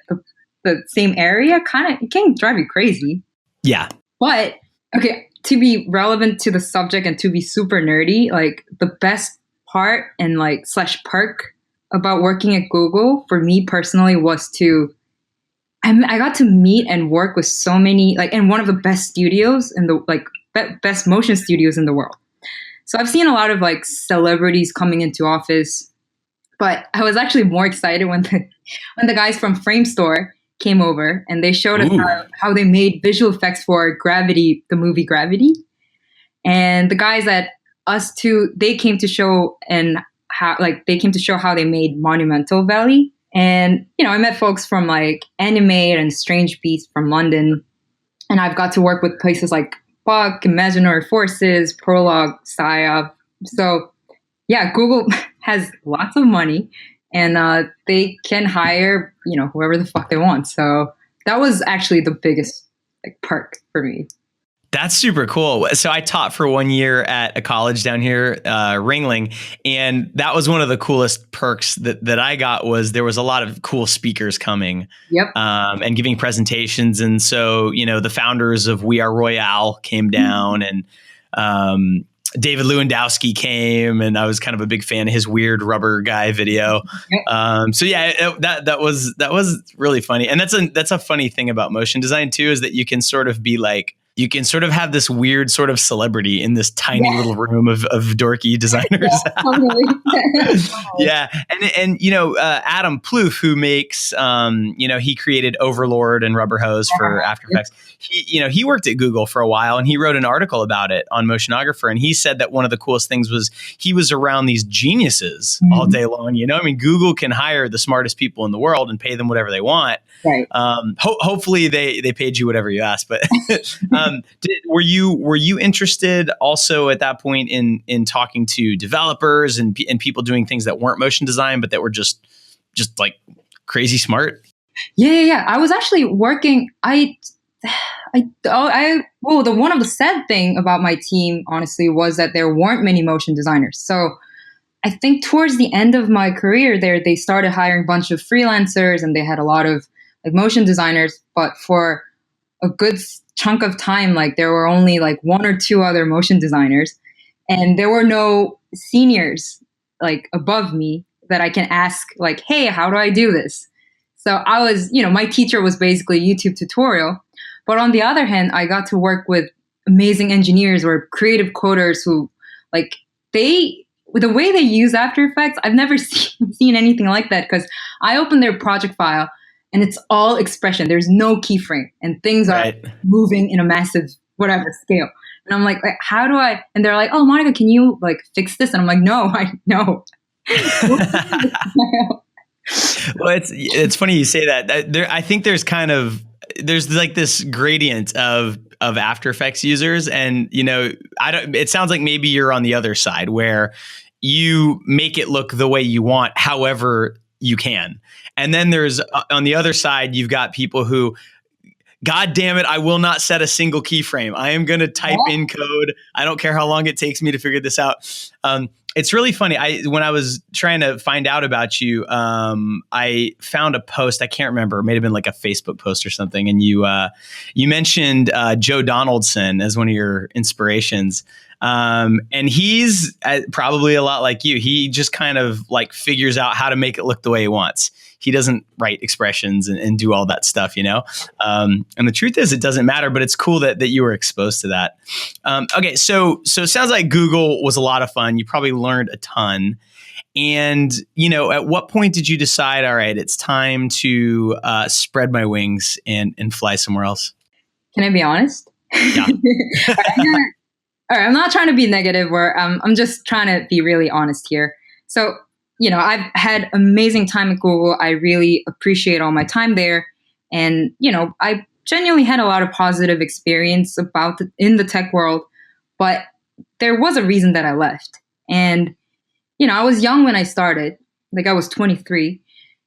[SPEAKER 3] same area it can drive you crazy.
[SPEAKER 2] Yeah.
[SPEAKER 3] But okay, to be relevant to the subject and to be super nerdy, like the best part and / perk about working at Google for me personally was I got to meet and work with so many in one of the best studios in the best motion studios in the world. So I've seen a lot of celebrities coming into office, but I was actually more excited when the guys from Framestore came over and they showed us how they made visual effects for Gravity, the movie Gravity. And the guys at Us2, they came to show how they made Monumental Valley. And, I met folks from Animate and Strange Beasts from London. And I've got to work with places like Buck, Imaginary Forces, Prologue, Psyop. So yeah, Google has lots of money and they can hire, whoever the fuck they want. So that was actually the biggest perk for me.
[SPEAKER 2] That's super cool. So I taught for 1 year at a college down here, Ringling, and that was one of the coolest perks that I got was there was a lot of cool speakers coming and giving presentations. And so, the founders of We Are Royale came down and David Lewandowski came, and I was kind of a big fan of his weird rubber guy video. So yeah, that was really funny. And that's a funny thing about motion design too, is that you can sort of be you can sort of have this weird sort of celebrity in this tiny little room of dorky designers.
[SPEAKER 3] Yeah, totally.
[SPEAKER 2] Yeah. And Adam Plouffe, who makes, he created Overlord and Rubber Hose for After Effects. He worked at Google for a while, and he wrote an article about it on Motionographer. And he said that one of the coolest things was he was around these geniuses all day long. Google can hire the smartest people in the world and pay them whatever they want.
[SPEAKER 3] Right.
[SPEAKER 2] Hopefully they paid you whatever you asked, but were you interested also at that point in talking to developers and people doing things that weren't motion design, but that were just like crazy smart?
[SPEAKER 3] Yeah. I was actually working. The one of the sad thing about my team, honestly, was that there weren't many motion designers. So I think towards the end of my career there, they started hiring a bunch of freelancers, and they had a lot of like motion designers. But for a good chunk of time, like there were only like one or two other motion designers, and there were no seniors like above me that I can ask like, hey, how do I do this? So I was, my teacher was basically a YouTube tutorial. But on the other hand, I got to work with amazing engineers or creative coders who like the way they use After Effects, I've never seen anything like that, because I opened their project file and it's all expression. There's no keyframe, and things are moving in a massive whatever scale. And I'm like, how do I? And they're like, oh, Monica, can you like fix this? And I'm like, no, I know.
[SPEAKER 2] Well, it's funny you say that. I think there's like this gradient of After Effects users, and it sounds like maybe you're on the other side where you make it look the way you want, however you can. And then there's on the other side, you've got people who, God damn it, I will not set a single keyframe. I am going to type in code. I don't care how long it takes me to figure this out. It's really funny. When I was trying to find out about you, I found a post. I can't remember. It may have been like a Facebook post or something. And you mentioned Joe Donaldson as one of your inspirations. And he's probably a lot like you. He just kind of like figures out how to make it look the way he wants. He doesn't write expressions and do all that stuff, And the truth is, it doesn't matter. But it's cool that you were exposed to that. Okay, so it sounds like Google was a lot of fun. You probably learned a ton. And at what point did you decide, all right, it's time to spread my wings and fly somewhere else?
[SPEAKER 3] Can I be honest?
[SPEAKER 2] Yeah.
[SPEAKER 3] All right, I'm not trying to be negative, or I'm just trying to be really honest here. So, I've had amazing time at Google. I really appreciate all my time there. And, I genuinely had a lot of positive experience in the tech world, but there was a reason that I left. And, I was young when I started, like I was 23.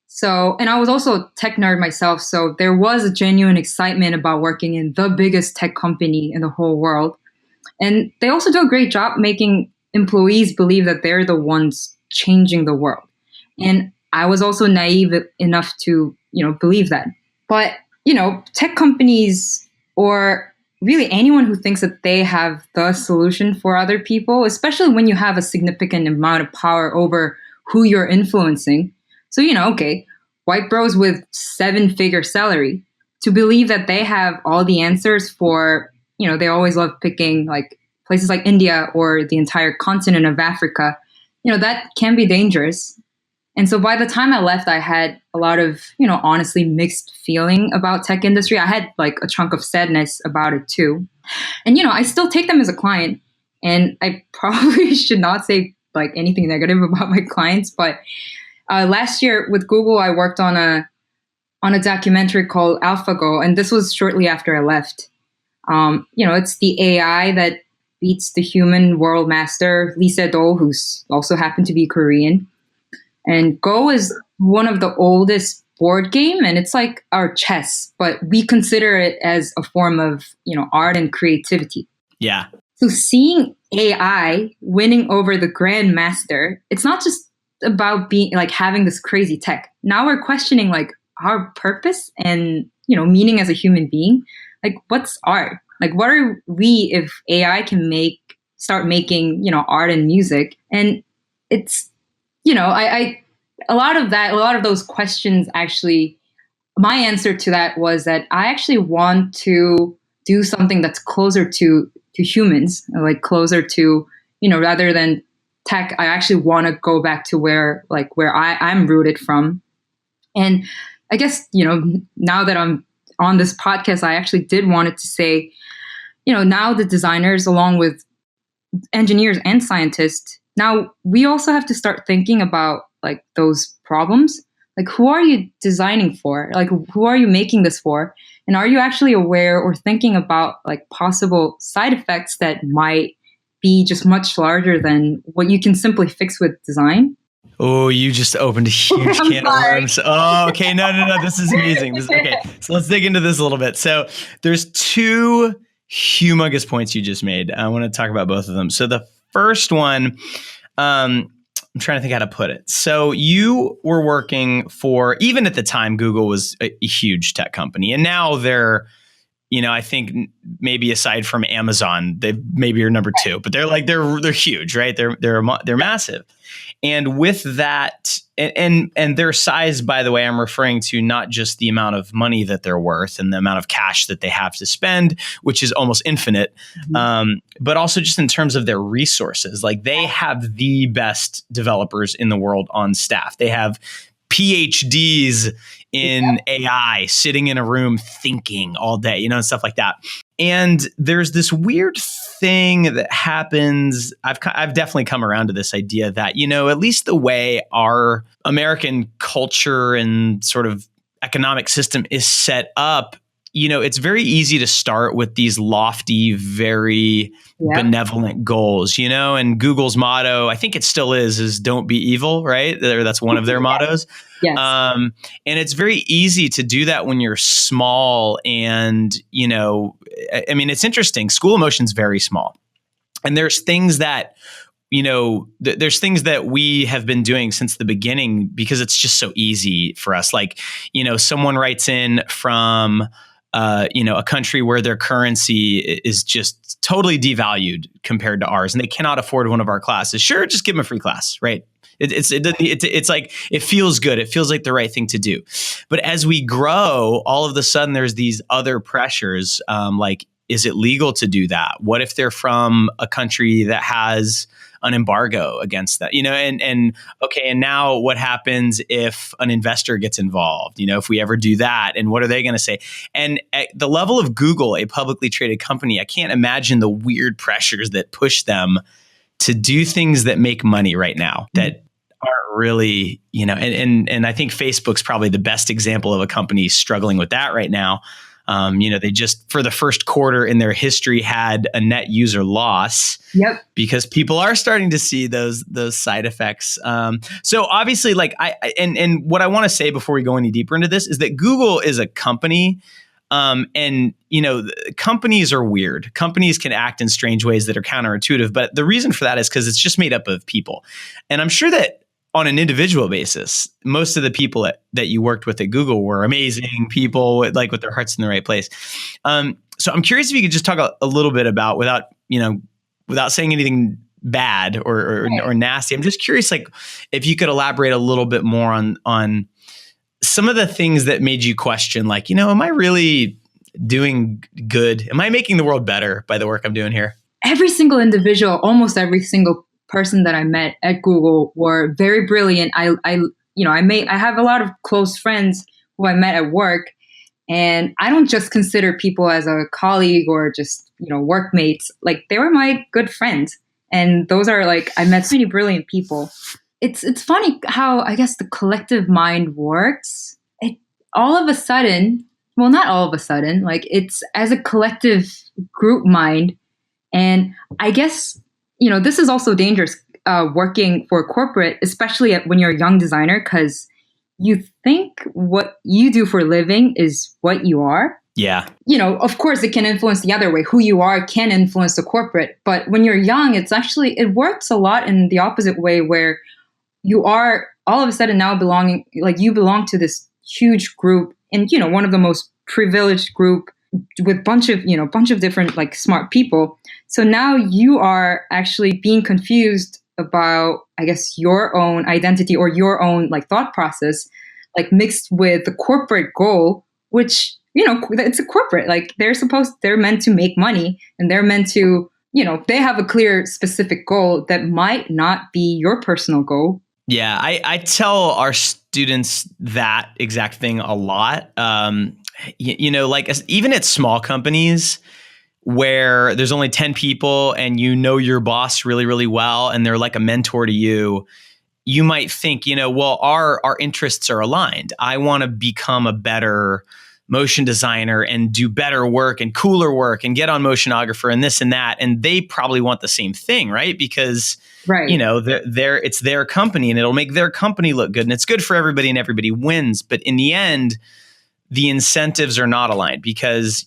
[SPEAKER 3] So, and I was also a tech nerd myself. So there was a genuine excitement about working in the biggest tech company in the whole world. And they also do a great job making employees believe that they're the ones changing the world. And I was also naive enough to, believe that. But, tech companies, or really anyone who thinks that they have the solution for other people, especially when you have a significant amount of power over who you're influencing. So, okay, white bros with 7-figure salary, to believe that they have all the answers for, they always love picking like places like India or the entire continent of Africa, that can be dangerous. And so by the time I left, I had a lot of, honestly mixed feeling about tech industry. I had like a chunk of sadness about it too. And, I still take them as a client, and I probably should not say like anything negative about my clients. But last year with Google, I worked on a documentary called AlphaGo. And this was shortly after I left. It's the AI that beats the human world master, Lee Sedol, who's also happened to be Korean. And Go is one of the oldest board game, and it's like our chess, but we consider it as a form of, art and creativity.
[SPEAKER 2] Yeah.
[SPEAKER 3] So seeing AI winning over the grandmaster, it's not just about being like having this crazy tech. Now we're questioning like our purpose and, meaning as a human being. Like, what's art? Like, what are we if AI can start making, art and music? And it's, a lot of those questions actually, my answer to that was that I actually want to do something that's closer to humans, like closer to, rather than tech. I actually want to go back to where I'm rooted from. And I guess, now that I'm on this podcast, I actually did wanted to say, now the designers, along with engineers and scientists, now we also have to start thinking about like those problems. Like, who are you designing for? Like, who are you making this for? And are you actually aware or thinking about like possible side effects that might be just much larger than what you can simply fix with design?
[SPEAKER 2] Oh, you just opened a huge can of worms. Oh, okay. No. This is amazing. Okay. So let's dig into this a little bit. So there's two humongous points you just made. I want to talk about both of them. So the first one, I'm trying to think how to put it. So you were working for, even at the time, Google was a huge tech company, and now they're, I think maybe aside from Amazon, they maybe are number two, but they're huge, right? They're massive. And with that, and their size, by the way, I'm referring to not just the amount of money that they're worth and the amount of cash that they have to spend, which is almost infinite, but also just in terms of their resources. Like, they have the best developers in the world on staff. They have PhDs in AI sitting in a room thinking all day, and stuff like that. And there's this weird thing that happens. I've definitely come around to this idea that, at least the way our American culture and sort of economic system is set up, it's very easy to start with these lofty, very benevolent goals, and Google's motto, I think it still is don't be evil, right? That's one of their mottos.
[SPEAKER 3] Yes.
[SPEAKER 2] And it's very easy to do that when you're small. And, it's interesting. School emotion's very small. And there's things that, there's things that we have been doing since the beginning because it's just so easy for us. Like, someone writes in from a country where their currency is just totally devalued compared to ours, and they cannot afford one of our classes. Sure, just give them a free class, right? It's like, it feels good. It feels like the right thing to do. But as we grow, all of a sudden there's these other pressures. Like, is it legal to do that? What if they're from a country that has an embargo against that, and now what happens if an investor gets involved, if we ever do that, and what are they going to say? And at the level of Google, a publicly traded company, I can't imagine the weird pressures that push them to do things that make money right now that aren't really, and I think Facebook's probably the best example of a company struggling with that right now. They just, for the first quarter in their history, had a net user loss.
[SPEAKER 3] Yep.
[SPEAKER 2] Because people are starting to see those side effects. So obviously, like, and what I want to say before we go any deeper into this is that Google is a company. And companies are weird. Companies can act in strange ways that are counterintuitive. But the reason for that is because it's just made up of people. And I'm sure that on an individual basis, most of the people that you worked with at Google were amazing people with their hearts in the right place. So I'm curious if you could just talk a little bit about, without saying anything bad or nasty. I'm just curious, like, if you could elaborate a little bit more on some of the things that made you question, like, am I really doing good? Am I making the world better by the work I'm doing here?
[SPEAKER 3] Every single individual, almost every single person that I met at Google were very brilliant. I have a lot of close friends who I met at work, and I don't just consider people as a colleague or just, workmates. Like, they were my good friends. And those are I met so many brilliant people. It's funny how, I guess, the collective mind works. All of a sudden, well, not all of a sudden, it's as a collective group mind. And I guess, this is also dangerous working for a corporate, especially when you're a young designer, because you think what you do for a living is what you are.
[SPEAKER 2] Yeah.
[SPEAKER 3] Of course, it can influence the other way. Who you are can influence the corporate. But when you're young, it works a lot in the opposite way, where you are all of a sudden now you belong to this huge group, and, one of the most privileged group with bunch of different smart people. So now you are actually being confused about, I guess, your own identity or your own thought process, mixed with the corporate goal, which it's a corporate. Like they're meant to make money, and they're meant to, they have a clear, specific goal that might not be your personal goal.
[SPEAKER 2] Yeah, I tell our students that exact thing a lot. Like even at small companies where there's only 10 people and your boss really, really well, and they're like a mentor to you, you might think, well, our interests are aligned. I want to become a better motion designer and do better work and cooler work and get on Motionographer and this and that. And they probably want the same thing, right? Because,
[SPEAKER 3] right.
[SPEAKER 2] It's their company and it'll make their company look good and it's good for everybody and everybody wins. But in the end, the incentives are not aligned because,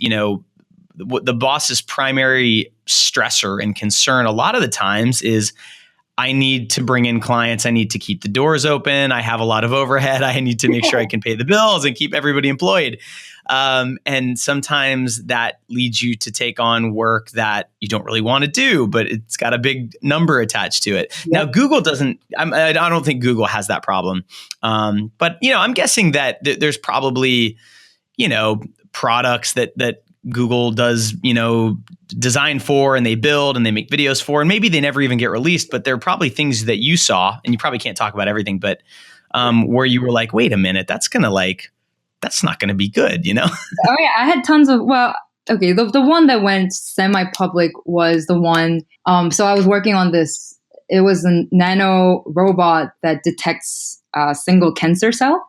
[SPEAKER 2] the boss's primary stressor and concern a lot of the times is, I need to bring in clients. I need to keep the doors open. I have a lot of overhead. I need to make sure I can pay the bills and keep everybody employed. And sometimes that leads you to take on work that you don't really want to do, but it's got a big number attached to it. Yep. Now, Google doesn't, I don't think Google has that problem. But, I'm guessing that there's probably, products that Google does, design for and they build and they make videos for, and maybe they never even get released, but there are probably things that you saw, and you probably can't talk about everything, but where you were like, wait a minute, that's not going to be good,
[SPEAKER 3] Oh yeah, I had tons of, the one that went semi-public was the one, so I was working on this, it was a nano robot that detects a single cancer cell.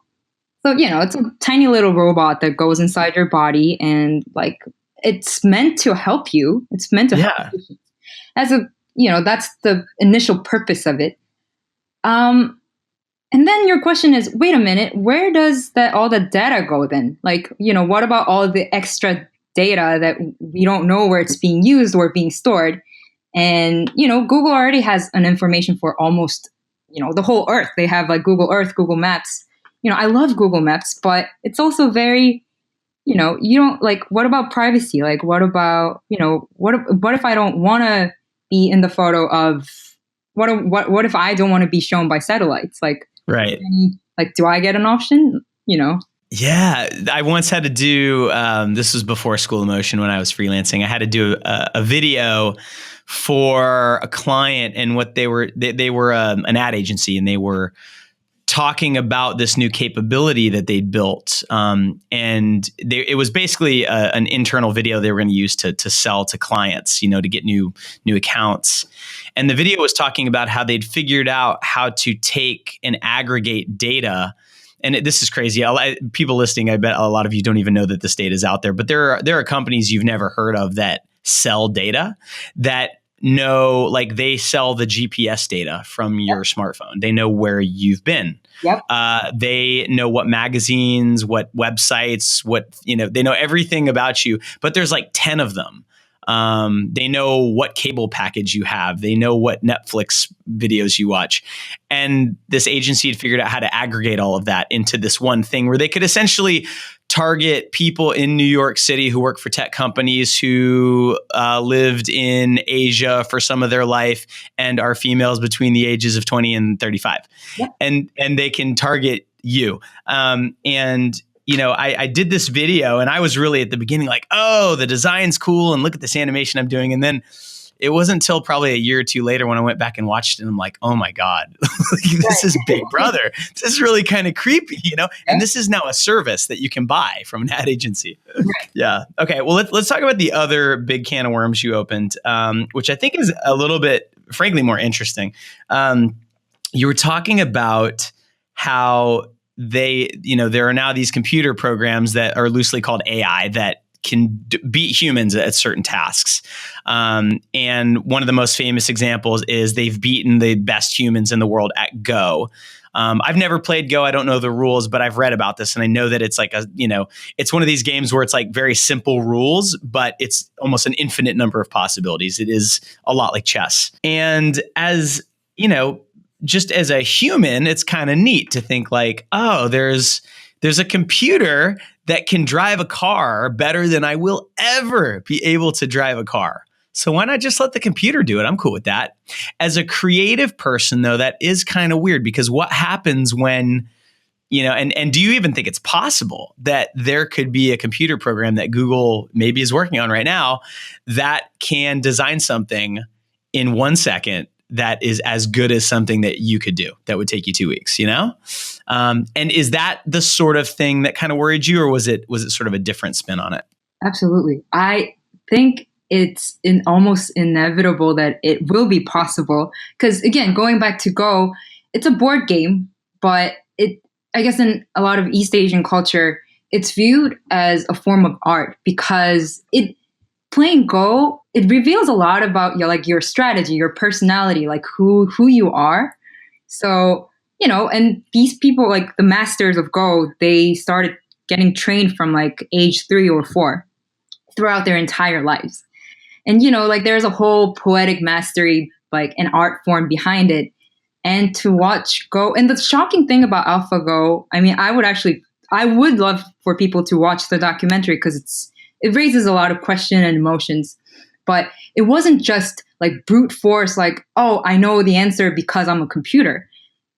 [SPEAKER 3] So, it's a tiny little robot that goes inside your body and it's meant to help you. It's meant to help you. That's the initial purpose of it. And then your question is, wait a minute, where does all the data go then? What about all the extra data that we don't know where it's being used or being stored? And, Google already has an information for almost, the whole Earth. They have Google Earth, Google Maps. I love Google Maps, but it's also very, you don't what about privacy? What about, what if I don't want to be in the photo of, what if I don't want to be shown by satellites?
[SPEAKER 2] Right.
[SPEAKER 3] Do I get an option?
[SPEAKER 2] Yeah, I once had to do, this was before School of Motion when I was freelancing. I had to do a video for a client, and what they were an ad agency, and they were talking about this new capability that they'd built. It was basically an internal video they were going to use to sell to clients, to get new accounts. And the video was talking about how they'd figured out how to take and aggregate data. And this is crazy. People listening, I bet a lot of you don't even know that this data is out there, but there are companies you've never heard of that sell data that know, they sell the GPS data from your smartphone. They know where you've been.
[SPEAKER 3] Yep.
[SPEAKER 2] They know what magazines, what websites, they know everything about you, but there's 10 of them. They know what cable package you have. They know what Netflix videos you watch. And this agency had figured out how to aggregate all of that into this one thing where they could essentially target people in New York City who work for tech companies who lived in Asia for some of their life and are females between the ages of 20 and 35. Yeah. And they can target you. I did this video and I was really at the beginning oh, the design's cool and look at this animation I'm doing. And then it wasn't until probably a year or two later when I went back and watched it and I'm like, oh my God, this is Big Brother. This is really kind of creepy, and this is now a service that you can buy from an ad agency. Yeah. Okay. Well, let's talk about the other big can of worms you opened, which I think is a little bit, frankly, more interesting. You were talking about how there are now these computer programs that are loosely called AI that can beat humans at certain tasks. And one of the most famous examples is they've beaten the best humans in the world at Go. I've never played Go. I don't know the rules, but I've read about this and I know that it's it's one of these games where it's very simple rules, but it's almost an infinite number of possibilities. It is a lot like chess. And as, just as a human, it's kind of neat to think oh, there's a computer that can drive a car better than I will ever be able to drive a car. So why not just let the computer do it? I'm cool with that. As a creative person, though, that is kind of weird because what happens when, and do you even think it's possible that there could be a computer program that Google maybe is working on right now that can design something in 1 second that is as good as something that you could do that would take you 2 weeks, And is that the sort of thing that kind of worried you, or was it sort of a different spin on it?
[SPEAKER 3] Absolutely. I think it's almost inevitable that it will be possible. Because again, going back to Go, it's a board game, but I guess in a lot of East Asian culture, it's viewed as a form of art because playing Go, it reveals a lot about your strategy, your personality, like who you are. So, and these people, like the masters of Go, they started getting trained from like age 3 or 4 throughout their entire lives. And, there's a whole poetic mastery, like an art form behind it. And to watch Go, and the shocking thing about AlphaGo, I mean, I would love for people to watch the documentary because it raises a lot of questions and emotions. But it wasn't just like brute force, like, oh, I know the answer because I'm a computer.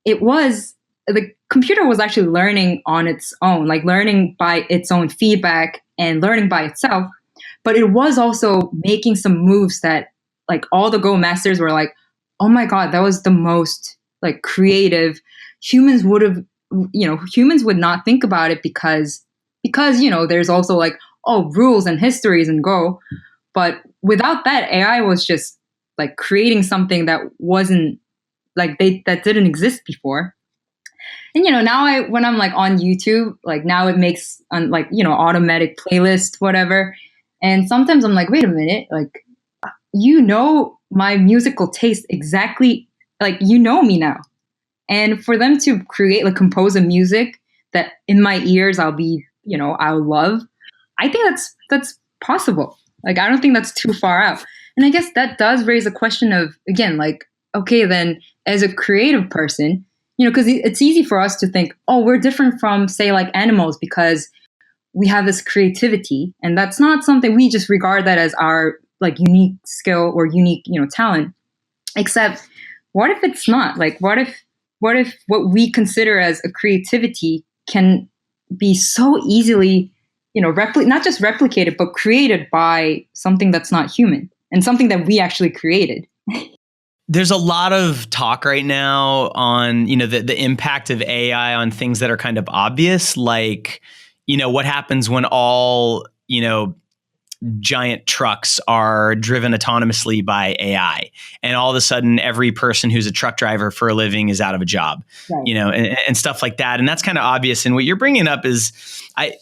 [SPEAKER 3] The computer was actually learning on its own, like learning by its own feedback and learning by itself. But it was also making some moves that like all the Go masters were like, oh my God, that was the most like creative. Humans would not think about it because there's also like, rules and histories and Go. But without that, AI was just like creating something that wasn't like that didn't exist before. And now when I'm like on YouTube, like now it makes automatic playlist, whatever. And sometimes I'm like, wait a minute, like my musical taste exactly, like me now. And for them to compose a music that in my ears I'll love, I think that's possible. Like, I don't think that's too far out. And I guess that does raise a question of, again, like, okay, then as a creative person, because it's easy for us to think, oh, we're different from, say, like animals because we have this creativity. And that's not something we just regard that as our like unique skill or unique, talent. Except what if it's not? Like, what if what we consider as a creativity can be so easily not just replicated, but created by something that's not human and something that we actually created.
[SPEAKER 2] There's a lot of talk right now on, the impact of AI on things that are kind of obvious, like, what happens when all, giant trucks are driven autonomously by AI. And all of a sudden, every person who's a truck driver for a living is out of a job,
[SPEAKER 3] right.
[SPEAKER 2] And stuff like that. And that's kind of obvious. And what you're bringing up is, I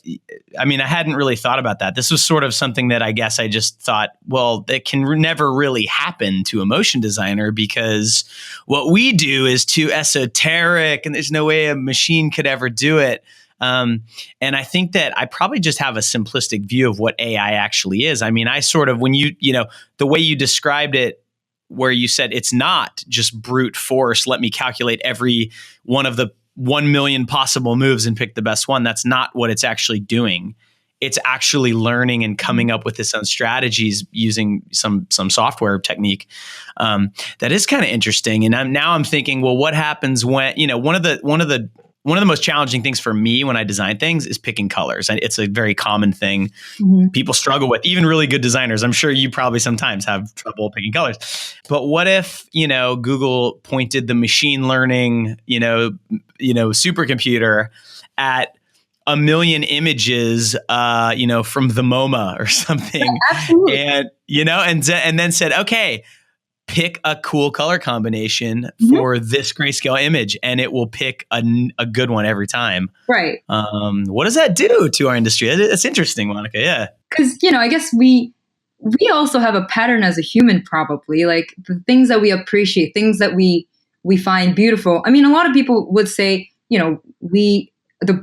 [SPEAKER 2] hadn't really thought about that. This was sort of something that I guess I just thought, well, it can never really happen to a motion designer because what we do is too esoteric and there's no way a machine could ever do it. And I think that I probably just have a simplistic view of what AI actually is. I mean, I sort of, when the way you described it, where you said it's not just brute force, let me calculate every one of the 1 million possible moves and pick the best one. That's not what it's actually doing. It's actually learning and coming up with its own strategies using some software technique. That is kind of interesting. And I'm thinking, well, what happens when, one of the most challenging things for me when I design things is picking colors. And it's a very common thing people struggle with, even really good designers. I'm sure you probably sometimes have trouble picking colors. But what if, Google pointed the machine learning, supercomputer at 1 million images, from the MoMA or something,
[SPEAKER 3] Absolutely.
[SPEAKER 2] and then said, okay, pick a cool color combination for this grayscale image, and it will pick a good one every time.
[SPEAKER 3] Right.
[SPEAKER 2] What does that do to our industry? That's interesting, Monica. Yeah.
[SPEAKER 3] Because, I guess we also have a pattern as a human, probably, like the things that we appreciate, things that we find beautiful. I mean, a lot of people would say, a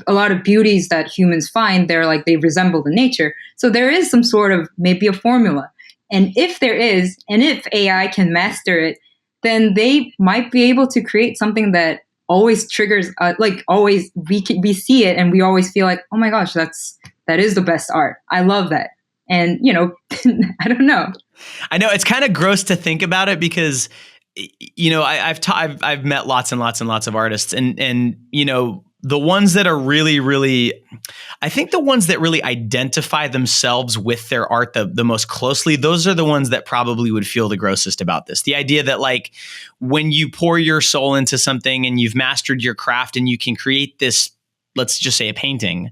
[SPEAKER 3] lot of beauties that humans find, they resemble the nature. So there is some sort of maybe a formula. And if there is, and if AI can master it, then they might be able to create something that always triggers, always we see it and we always feel like, oh my gosh, that is the best art. I love that. And, I don't know.
[SPEAKER 2] I know it's kind of gross to think about it because, I've met lots and lots and lots of artists and the ones that are really, really, I think the ones that really identify themselves with their art the most closely, those are the ones that probably would feel the grossest about this. The idea that like when you pour your soul into something and you've mastered your craft and you can create this, let's just say a painting,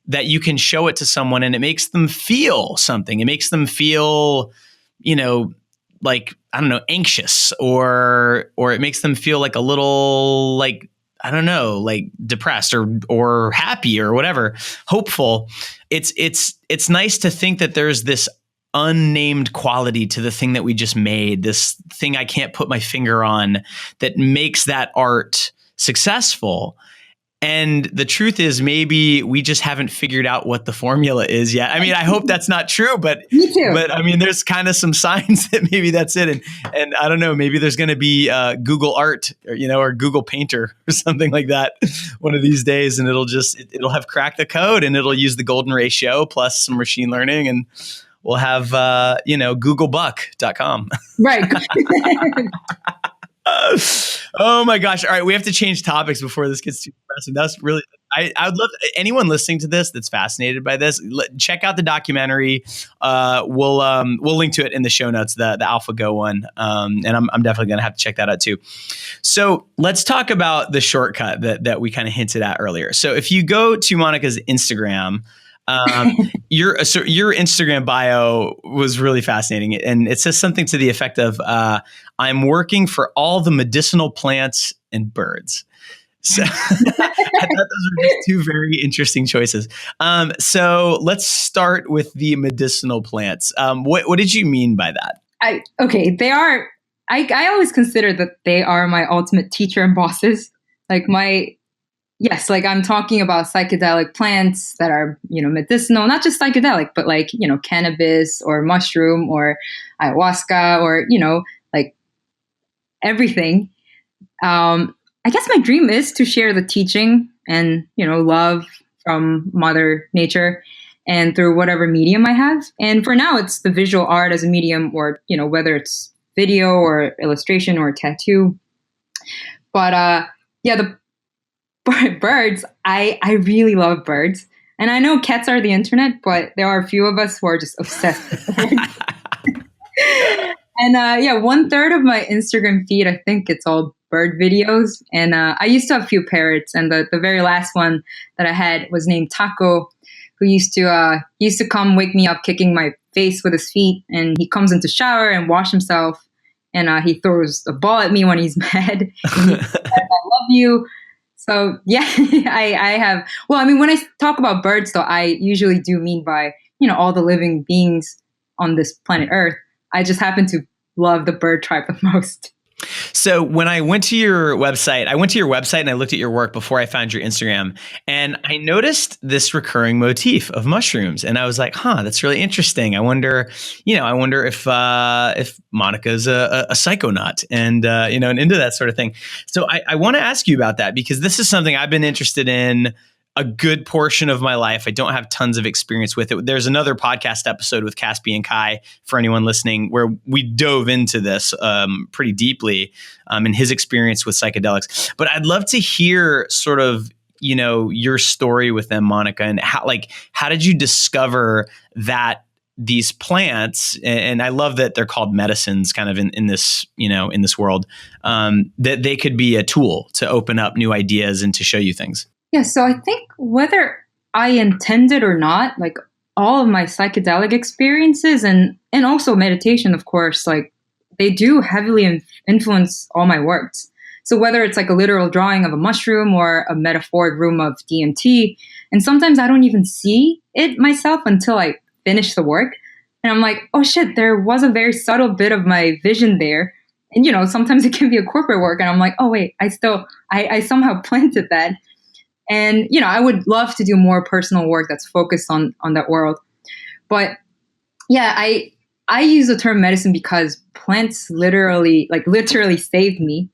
[SPEAKER 2] that you can show it to someone and it makes them feel something. It makes them feel, like, I don't know, anxious or it makes them feel like a little like, I don't know, like depressed or happy or whatever, hopeful. It's nice to think that there's this unnamed quality to the thing that we just made, this thing I can't put my finger on that makes that art successful. And the truth is, maybe we just haven't figured out what the formula is yet. I mean, I hope that's not true, but
[SPEAKER 3] Me too.
[SPEAKER 2] But I mean, there's kind of some signs that maybe that's it. And I don't know, maybe there's going to be Google Art, or Google Painter or something like that one of these days, and it'll have cracked the code and it'll use the golden ratio plus some machine learning, and we'll have Googlebuck.com.
[SPEAKER 3] Right.
[SPEAKER 2] Oh my gosh. All right. We have to change topics before this gets too depressing. That's really, I would love anyone listening to this that's fascinated by this, check out the documentary. We'll link to it in the show notes, the AlphaGo one. And I'm definitely going to have to check that out too. So let's talk about the shortcut that we kind of hinted at earlier. So if you go to Monica's Instagram, your Instagram bio was really fascinating, and it says something to the effect of "I'm working for all the medicinal plants and birds." So I thought those were just two very interesting choices. So let's start with the medicinal plants. What did you mean by that?
[SPEAKER 3] They are. I always consider that they are my ultimate teacher and bosses. Yes, like I'm talking about psychedelic plants that are, medicinal, not just psychedelic, but like, cannabis or mushroom or ayahuasca or, like everything. I guess my dream is to share the teaching and, love from Mother Nature and through whatever medium I have. And for now, it's the visual art as a medium or, whether it's video or illustration or tattoo. But the birds, I really love birds. And I know cats are the internet, but there are a few of us who are just obsessed with birds. And 1/3 of my Instagram feed, I think it's all bird videos. And I used to have a few parrots. And the very last one that I had was named Taco, who used to come wake me up kicking my face with his feet. And he comes into shower and wash himself. And he throws a ball at me when he's mad. And he says, I love you. So yeah, I have, when I talk about birds though, I usually do mean by, all the living beings on this planet Earth. I just happen to love the bird tribe the most.
[SPEAKER 2] So when I went to your website, and I looked at your work before I found your Instagram, and I noticed this recurring motif of mushrooms, and I was like, that's really interesting. I wonder if Monica's a psychonaut and into that sort of thing. So I want to ask you about that, because this is something I've been interested in a good portion of my life. I don't have tons of experience with it. There's another podcast episode with Caspi and Kai, for anyone listening, where we dove into this pretty deeply in his experience with psychedelics. But I'd love to hear sort of, your story with them, Monica, and how did you discover that these plants, and I love that they're called medicines kind of in this, in this world, that they could be a tool to open up new ideas and to show you things.
[SPEAKER 3] Yeah, so I think whether I intended or not, like all of my psychedelic experiences and also meditation, of course, like they do heavily influence all my works. So whether it's like a literal drawing of a mushroom or a metaphoric room of DMT, and sometimes I don't even see it myself until I finish the work. And I'm like, oh shit, there was a very subtle bit of my vision there. And, sometimes it can be a corporate work. And I'm like, oh wait, I somehow planted that. And, I would love to do more personal work that's focused on that world. But yeah, I use the term medicine because plants literally saved me.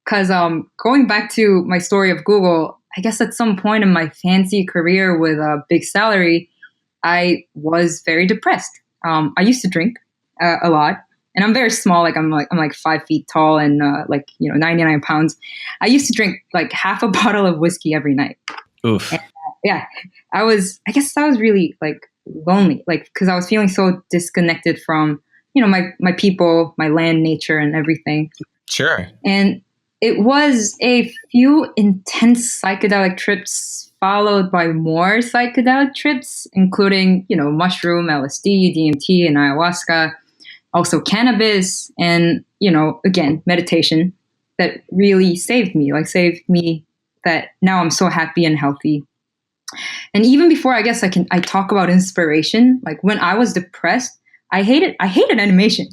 [SPEAKER 3] Because going back to my story of Google, I guess at some point in my fancy career with a big salary, I was very depressed. I used to drink a lot. And I'm very small, I'm like 5 feet tall and 99 pounds. I used to drink like half a bottle of whiskey every night.
[SPEAKER 2] Oof.
[SPEAKER 3] Yeah, I guess I was really like lonely, like because I was feeling so disconnected from, my people, my land, nature, and everything.
[SPEAKER 2] Sure.
[SPEAKER 3] And it was a few intense psychedelic trips followed by more psychedelic trips, including, mushroom, LSD, DMT, and ayahuasca, also cannabis, and, again, meditation that really saved me that now I'm so happy and healthy. And even before, I guess I talk about inspiration. Like when I was depressed, I hated animation.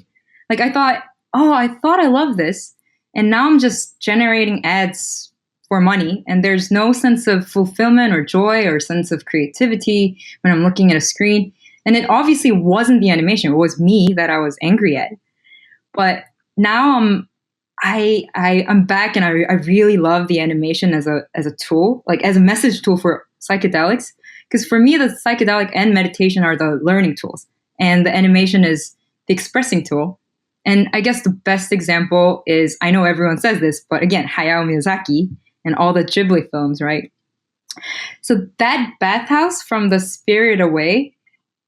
[SPEAKER 3] Like I thought I love this, and now I'm just generating ads for money, and there's no sense of fulfillment or joy or sense of creativity when I'm looking at a screen. And it obviously wasn't the animation; it was me that I was angry at. But now I'm back, and I really love the animation as a tool, like as a message tool for psychedelics. Because for me, the psychedelic and meditation are the learning tools, and the animation is the expressing tool. And I guess the best example is, I know everyone says this, but again, Hayao Miyazaki and all the Ghibli films, right? So that bathhouse from The Spirit Away,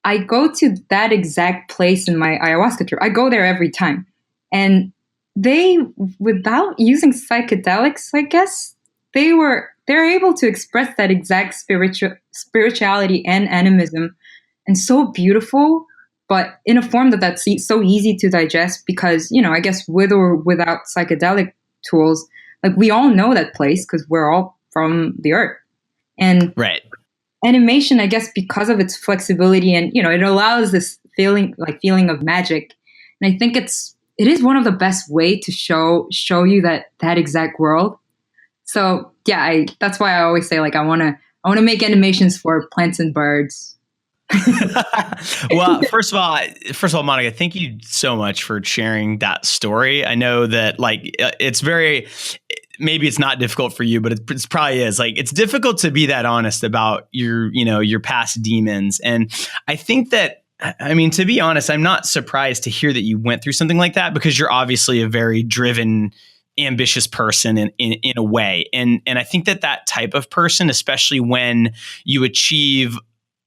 [SPEAKER 3] I go to that exact place in my ayahuasca trip. I go there every time. And they, without using psychedelics, I guess, they're able to express that exact spirituality and animism, and so beautiful, but in a form that's so easy to digest because, I guess with or without psychedelic tools, like we all know that place because we're all from the earth. And
[SPEAKER 2] Right.
[SPEAKER 3] animation, I guess, because of its flexibility and, it allows this feeling of magic. And I think it is one of the best way to show you that exact world. So yeah, that's why I always say, like, I want to make animations for plants and birds.
[SPEAKER 2] Well, first of all, Monica, thank you so much for sharing that story. I know that it's very, maybe it's not difficult for you, but it probably is. Like, it's difficult to be that honest about your past demons. And I think that, I mean, to be honest, I'm not surprised to hear that you went through something like that, because you're obviously a very driven, ambitious person in a way. And I think that type of person, especially when you achieve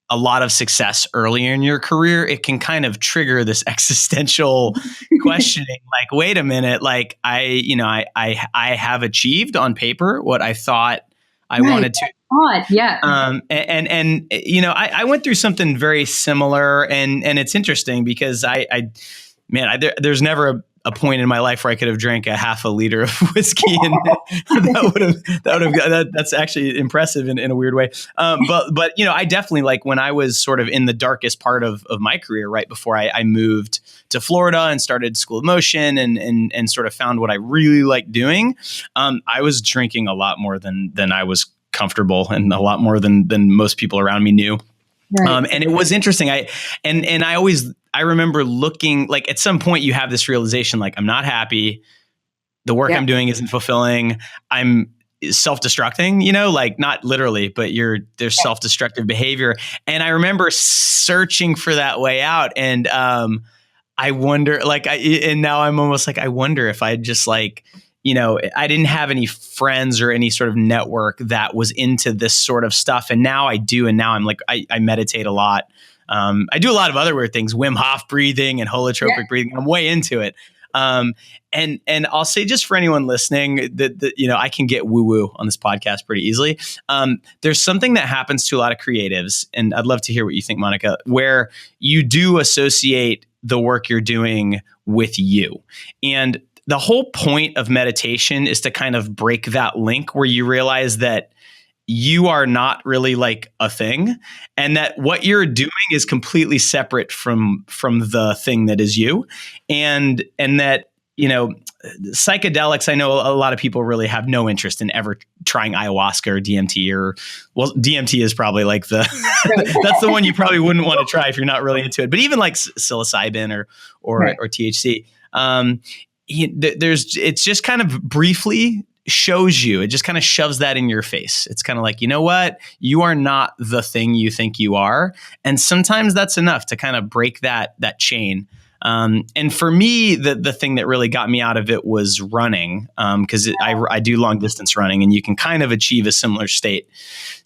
[SPEAKER 2] a lot of success earlier in your career, it can kind of trigger this existential questioning. Like, wait a minute, like I have achieved on paper what I thought I wanted to.
[SPEAKER 3] Odd, yeah.
[SPEAKER 2] And I went through something very similar, and it's interesting because there's never a point in my life where I could have drank a half a liter of whiskey, and that's actually impressive in a weird way. But I definitely, like, when I was sort of in the darkest part of my career, right before I moved to Florida and started School of Motion and sort of found what I really liked doing, I was drinking a lot more than I was comfortable, and a lot more than most people around me knew. Right. And it was interesting. I remember looking, like, at some point you have this realization, like, I'm not happy. The work I'm doing isn't fulfilling. I'm self-destructing, like, not literally, but there's self-destructive behavior. And I remember searching for that way out. And I wonder, and now I'm almost like, I wonder if I just I didn't have any friends or any sort of network that was into this sort of stuff. And now I do. And now I'm like, I meditate a lot. I do a lot of other weird things, Wim Hof breathing and holotropic breathing. I'm way into it. And I'll say, just for anyone listening, that I can get woo-woo on this podcast pretty easily. There's something that happens to a lot of creatives, and I'd love to hear what you think, Monica, where you do associate the work you're doing with you. And the whole point of meditation is to kind of break that link where you realize that you are not really like a thing, and that what you're doing is completely separate from the thing that is you. And that, psychedelics, I know a lot of people really have no interest in ever trying ayahuasca or DMT, DMT is probably like that's the one you probably wouldn't want to try if you're not really into it. But even like psilocybin or THC, it's just kind of briefly shows you, it just kind of shoves that in your face. It's kind of like, you know what? You are not the thing you think you are. And sometimes that's enough to kind of break that chain. And for me, the thing that really got me out of it was running, because I do long distance running, and you can kind of achieve a similar state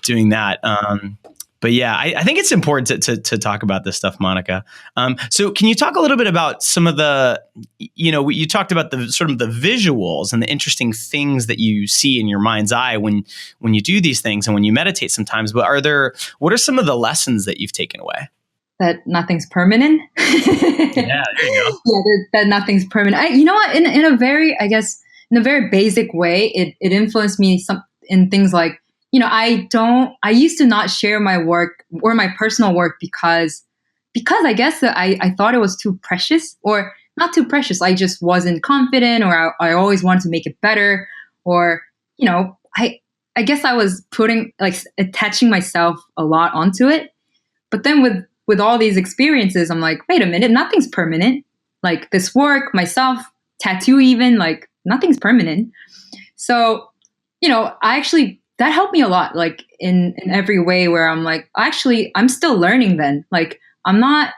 [SPEAKER 2] doing that. But yeah, I think it's important to talk about this stuff, Monica. So can you talk a little bit about some of the, you talked about the sort of the visuals and the interesting things that you see in your mind's eye when you do these things and when you meditate sometimes, but what are some of the lessons that you've taken away?
[SPEAKER 3] That nothing's permanent.
[SPEAKER 2] Yeah, there you go.
[SPEAKER 3] Yeah, that nothing's permanent. You know what? In a very, I guess, in a very basic way, it influenced me in things like, I used to not share my work or my personal work because I guess that I thought it was too precious, or not too precious. I just wasn't confident, or I always wanted to make it better, or, I guess I was attaching myself a lot onto it. But then with all these experiences, I'm like, wait a minute, nothing's permanent. Like this work, myself, tattoo even, like nothing's permanent. So, that helped me a lot, like in every way, where I'm like, actually, I'm still learning then. Like I'm not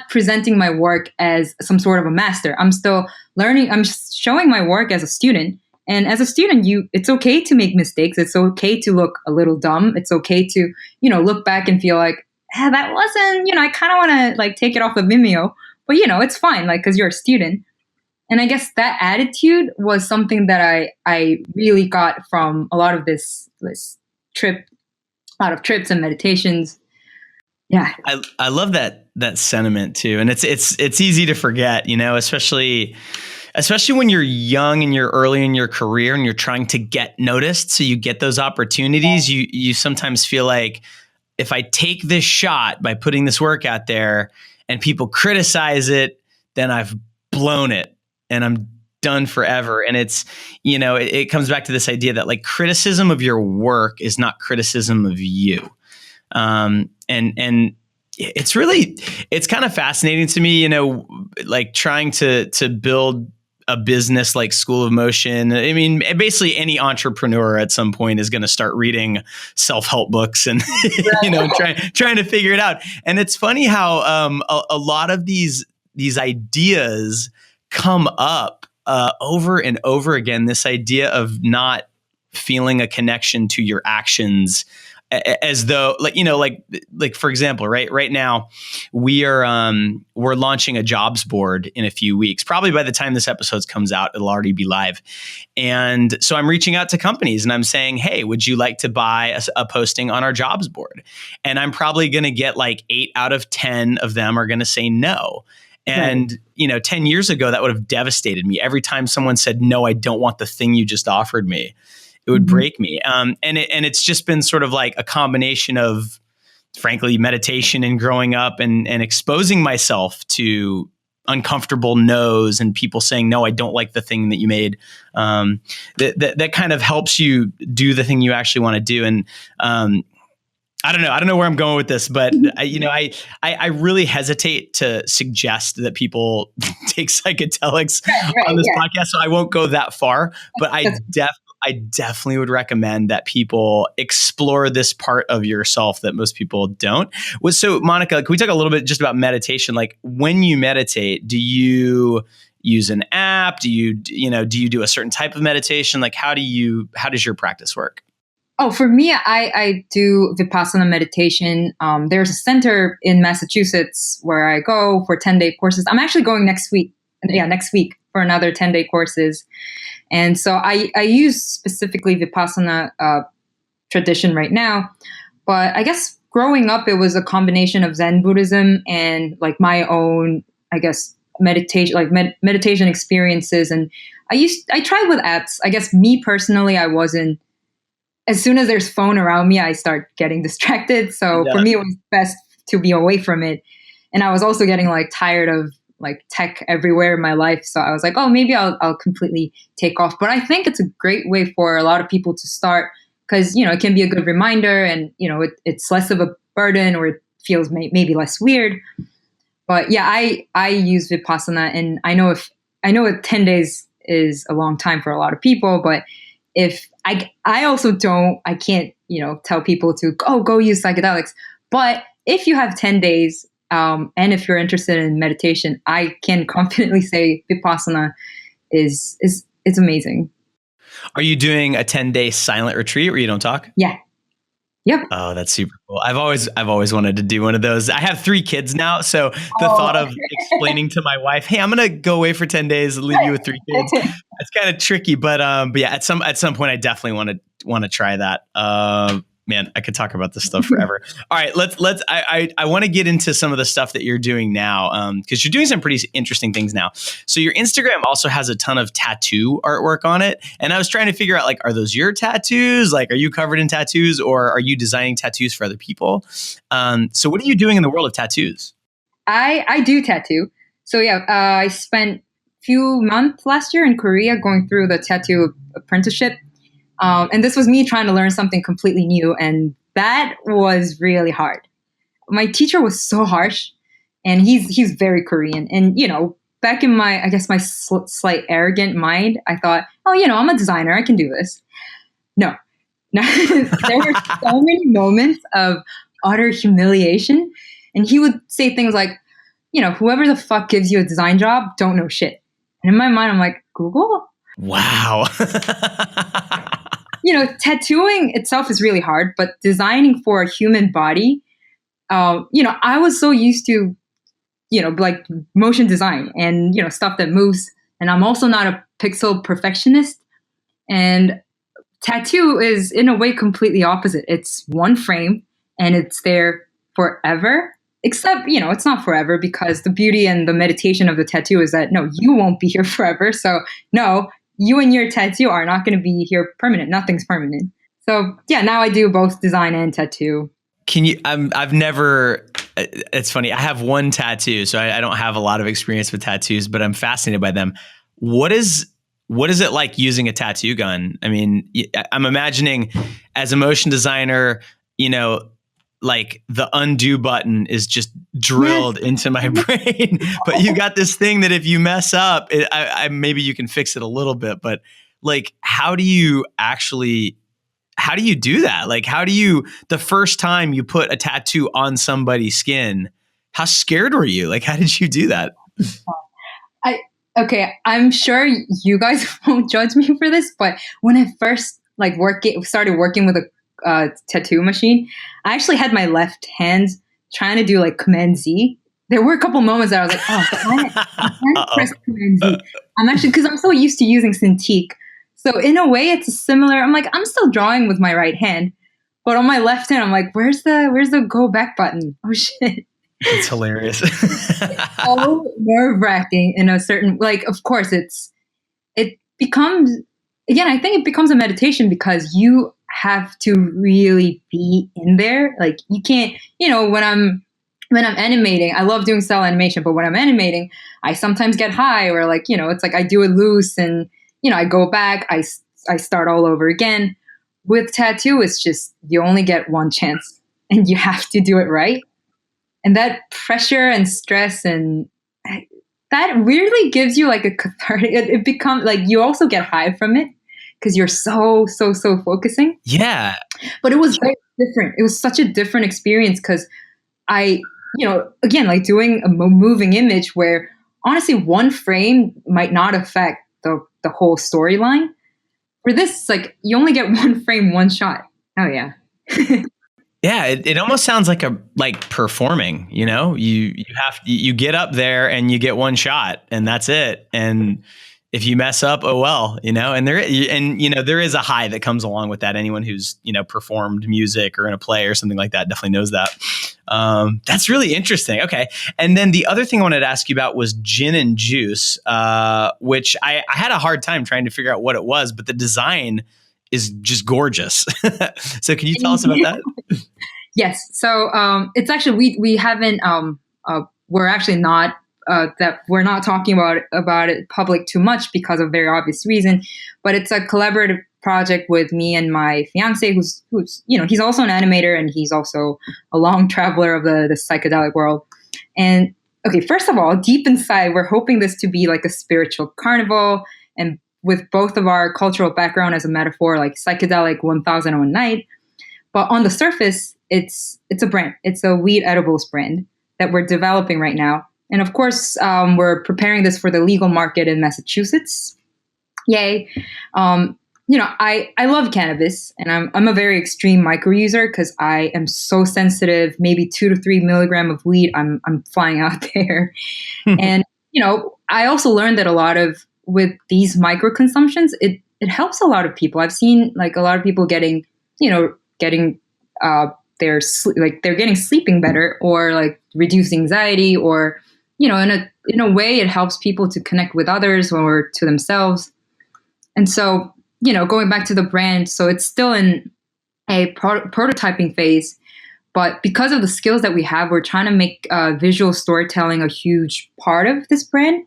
[SPEAKER 3] presenting my work as some sort of a master. I'm still learning. I'm showing my work as a student. And as a student, it's okay to make mistakes. It's okay to look a little dumb. It's okay to, look back and feel like, that wasn't, I kind of want to like take it off of Vimeo, but it's fine. Like, cause you're a student. And I guess that attitude was something that I really got from a lot of this trip, a lot of trips and meditations. Yeah.
[SPEAKER 2] I love that sentiment too. And it's easy to forget, especially when you're young and you're early in your career and you're trying to get noticed. So you get those opportunities. You sometimes feel like, if I take this shot by putting this work out there and people criticize it, then I've blown it and I'm done forever. And it's, it comes back to this idea that like criticism of your work is not criticism of you. And it's kind of fascinating to me, like trying to build a business like School of Motion. I mean, basically any entrepreneur at some point is going to start reading self-help books and, trying to figure it out. And it's funny how a lot of these ideas come up over and over again, this idea of not feeling a connection to your actions, as though like for example, right now we're launching a jobs board in a few weeks. Probably by the time this episode comes out, it'll already be live. And so I'm reaching out to companies and I'm saying, hey, would you like to buy a posting on our jobs board? And I'm probably going to get like 8 out of 10 of them are going to say no. And, 10 years ago, that would have devastated me. Every time someone said, no, I don't want the thing you just offered me, it would break me. And it's just been sort of like a combination of, frankly, meditation and growing up and exposing myself to uncomfortable no's and people saying, no, I don't like the thing that you made. That kind of helps you do the thing you actually want to do. And I don't know where I'm going with this, but I really hesitate to suggest that people take psychedelics on this podcast. So I won't go that far, but I definitely would recommend that people explore this part of yourself that most people don't. So Monica, can we talk a little bit just about meditation? Like when you meditate, do you use an app? Do you do a certain type of meditation? Like how does your practice work?
[SPEAKER 3] Oh, for me, I do Vipassana meditation. There's a center in Massachusetts where I go for 10-day courses. I'm actually going next week for another 10-day courses. And so I use specifically Vipassana tradition right now. But I guess growing up, it was a combination of Zen Buddhism and like my own, I guess, meditation, like meditation experiences. And I tried with apps. I guess me personally, I wasn't. As soon as there's phone around me, I start getting distracted. So for me, it was best to be away from it. And I was also getting like tired of like tech everywhere in my life. So I was like, oh, maybe I'll completely take off. But I think it's a great way for a lot of people to start because, it can be a good reminder and, it's less of a burden or it feels maybe less weird. But yeah, I use Vipassana and I know 10 days is a long time for a lot of people, but if I also can't, tell people to go use psychedelics. But if you have 10 days And if you're interested in meditation, I can confidently say Vipassana is it's amazing.
[SPEAKER 2] Are you doing a 10-day silent retreat where you don't talk?
[SPEAKER 3] Yeah. Yep.
[SPEAKER 2] Oh, that's super cool. I've always wanted to do one of those. I have 3 kids now, so the thought of explaining to my wife, "Hey, I'm gonna go away for 10 days and leave you with 3 kids," that's kind of tricky. But yeah, at some point, I definitely want to try that. Man, I could talk about this stuff forever. All right, let's. I want to get into some of the stuff that you're doing now, because you're doing some pretty interesting things now. So your Instagram also has a ton of tattoo artwork on it, and I was trying to figure out, like, are those your tattoos? Like, are you covered in tattoos, or are you designing tattoos for other people? So what are you doing in the world of tattoos?
[SPEAKER 3] I do tattoo. So yeah, I spent few months last year in Korea going through the tattoo apprenticeship. And this was me trying to learn something completely new. And that was really hard. My teacher was so harsh, and he's very Korean. And, back in my, I guess, my slight arrogant mind, I thought, oh, I'm a designer. I can do this. No. There were so many moments of utter humiliation. And he would say things like, whoever the fuck gives you a design job, don't know shit. And in my mind, I'm like, Google?
[SPEAKER 2] Wow.
[SPEAKER 3] Tattooing itself is really hard, but designing for a human body, I was so used to, like motion design and, stuff that moves. And I'm also not a pixel perfectionist. And tattoo is in a way completely opposite. It's one frame and it's there forever. Except, it's not forever, because the beauty and the meditation of the tattoo is that, no, you won't be here forever. So no, you and your tattoo are not going to be here permanent. Nothing's permanent. So yeah, now I do both design and tattoo.
[SPEAKER 2] Can you, I've never, it's funny. I have one tattoo, so I don't have a lot of experience with tattoos, but I'm fascinated by them. What is it like using a tattoo gun? I mean, I'm imagining as a motion designer, like the undo button is just drilled into my brain, but you got this thing that if you mess up, maybe you can fix it a little bit, but like, how do you do that? Like, the first time you put a tattoo on somebody's skin, how scared were you? Like, how did you do that?
[SPEAKER 3] Okay, I'm sure you guys won't judge me for this, but when I first started working with a tattoo machine, I actually had my left hand trying to do like Command Z. There were a couple moments that I was like, oh, I'm trying to press Command Z. I'm actually, because I'm so used to using Cintiq. So in a way, it's similar. I'm like, I'm still drawing with my right hand, but on my left hand, I'm like, where's the go back button? Oh shit.
[SPEAKER 2] It's hilarious.
[SPEAKER 3] It's so nerve-wracking in a certain, like, of course it becomes, again, I think it becomes a meditation because you have to really be in there. Like, you can't, when I'm animating, I love doing cell animation, but when I'm animating, I sometimes get high, or like, it's like I do it loose and, I go back, I start all over again. With tattoo, it's just, you only get one chance and you have to do it right. And that pressure and stress, and that weirdly gives you like a cathartic, it becomes like, you also get high from it because you're so focusing.
[SPEAKER 2] Yeah.
[SPEAKER 3] But it was very different. It was such a different experience because I, again, like doing a moving image where honestly one frame might not affect the whole storyline. For this, like, you only get one frame, one shot. Oh yeah.
[SPEAKER 2] Yeah, it almost sounds like performing, you get up there and you get one shot and that's it. And if you mess up, oh well, and there is a high that comes along with that. Anyone who's, performed music or in a play or something like that definitely knows that. That's really interesting. Okay. And then the other thing I wanted to ask you about was gin and juice, which I had a hard time trying to figure out what it was, but the design is just gorgeous. So can you tell us about that?
[SPEAKER 3] Yes. So it's actually, we haven't, we're actually not, that we're not talking about it public too much because of very obvious reason, but it's a collaborative project with me and my fiance, who's he's also an animator and he's also a long traveler of the psychedelic world. And okay, first of all, deep inside, we're hoping this to be like a spiritual carnival, and with both of our cultural background as a metaphor, like psychedelic 1001 night. But on the surface, it's a brand. It's a weed edibles brand. that we're developing right now. And of course, we're preparing this for the legal market in Massachusetts. Yay. I love cannabis, and I'm a very extreme micro user because I am so sensitive. Maybe 2 to 3 milligram of weed, I'm flying out there. And, I also learned that a lot of with these micro consumptions, it helps a lot of people. I've seen like a lot of people getting they're getting sleeping better, or like reduce anxiety, or, in a way it helps people to connect with others or to themselves. And so, going back to the brand, so it's still in a prototyping phase, but because of the skills that we have, we're trying to make visual storytelling a huge part of this brand.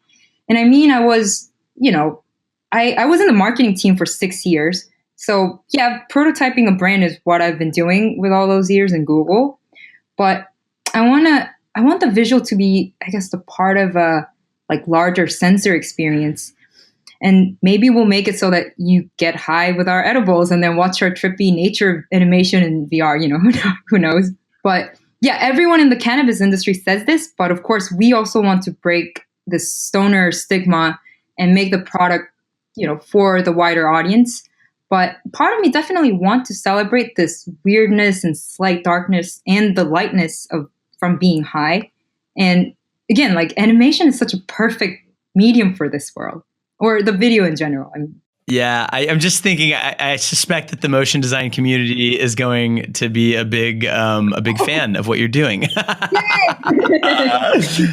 [SPEAKER 3] And I mean, I was in the marketing team for 6 years. So yeah, prototyping a brand is what I've been doing with all those years in Google. But I want the visual to be, I guess, the part of a like larger sensor experience. And maybe we'll make it so that you get high with our edibles and then watch our trippy nature animation in VR, who knows? But yeah, everyone in the cannabis industry says this, but of course we also want to break this stoner stigma and make the product, for the wider audience. But part of me definitely want to celebrate this weirdness and slight darkness and the lightness from being high. And again, like animation is such a perfect medium for this world. Or the video in general.
[SPEAKER 2] Yeah, I'm just thinking. I suspect that the motion design community is going to be a big fan of what you're doing.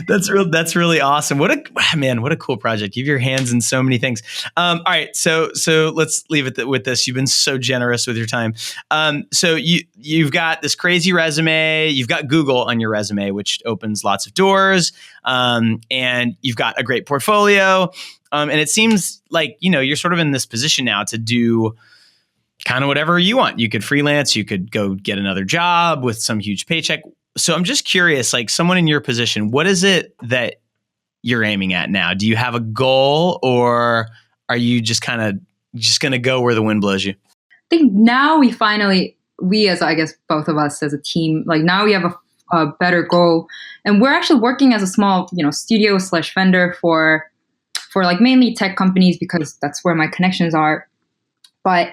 [SPEAKER 2] That's really awesome. What a cool project. You have your hands in so many things. All right, so let's leave it with this. You've been so generous with your time. So you've got this crazy resume. You've got Google on your resume, which opens lots of doors. And you've got a great portfolio. And it seems like, you're sort of in this position now to do kind of whatever you want. You could freelance, you could go get another job with some huge paycheck. So I'm just curious, like someone in your position, what is it that you're aiming at now? Do you have a goal, or are you just kind of going to go where the wind blows you?
[SPEAKER 3] I think now we as I guess both of us as a team, like now we have a better goal, and we're actually working as a small, studio / vendor for like mainly tech companies because that's where my connections are. But,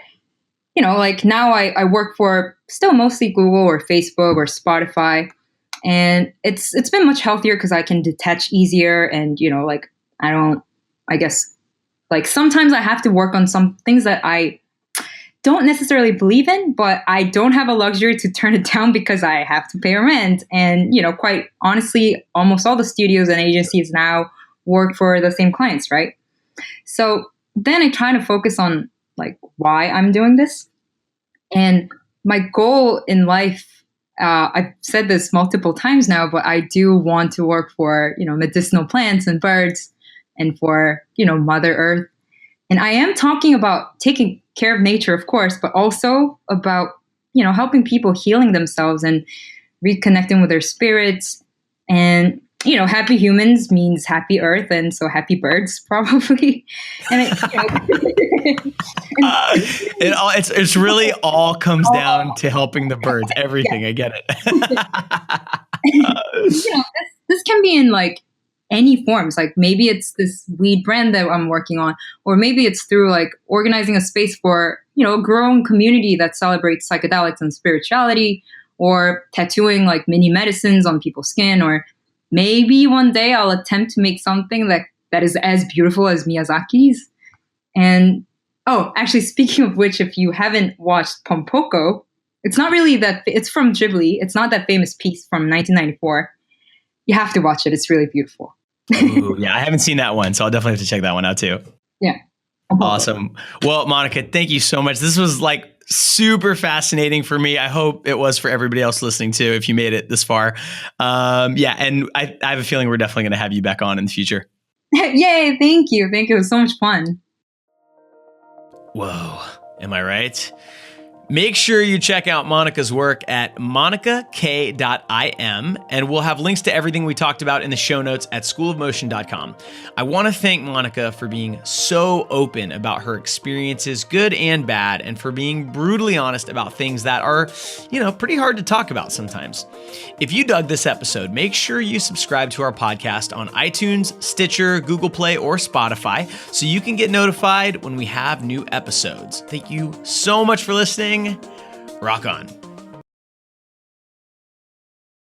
[SPEAKER 3] like now I work for still mostly Google or Facebook or Spotify. And it's been much healthier because I can detach easier. And, I guess like sometimes I have to work on some things that I don't necessarily believe in, but I don't have a luxury to turn it down because I have to pay rent. And, quite honestly, almost all the studios and agencies now work for the same clients, right? So then I try to focus on like why I'm doing this. And my goal in life, I've said this multiple times now, but I do want to work for, medicinal plants and birds and for, Mother Earth. And I am talking about taking care of nature, of course, but also about, helping people healing themselves and reconnecting with their spirits. And happy humans means happy earth, and so happy birds probably. And
[SPEAKER 2] it's really all comes down to helping the birds. Everything, yeah. I get
[SPEAKER 3] it. This can be in like any forms. Like maybe it's this weed brand that I'm working on, or maybe it's through like organizing a space for a growing community that celebrates psychedelics and spirituality, or tattooing like mini medicines on people's skin, or maybe one day I'll attempt to make something that is as beautiful as Miyazaki's. And actually, speaking of which, if you haven't watched Pompoko, it's not really it's from Ghibli. It's not that famous piece from 1994. You have to watch it. It's really beautiful.
[SPEAKER 2] Ooh, yeah, I haven't seen that one, so I'll definitely have to check that one out too.
[SPEAKER 3] Yeah.
[SPEAKER 2] Awesome. Well, Monica, thank you so much. This was like super fascinating for me. I hope it was for everybody else listening too, if you made it this far. Yeah, and I have a feeling we're definitely going to have you back on in the future.
[SPEAKER 3] Yay, thank you. It was so much fun.
[SPEAKER 2] Whoa, am I right? Make sure you check out Monica's work at monicak.im, and we'll have links to everything we talked about in the show notes at schoolofmotion.com. I want to thank Monica for being so open about her experiences, good and bad, and for being brutally honest about things that are, pretty hard to talk about sometimes. If you dug this episode, make sure you subscribe to our podcast on iTunes, Stitcher, Google Play, or Spotify so you can get notified when we have new episodes. Thank you so much for listening. Rock on.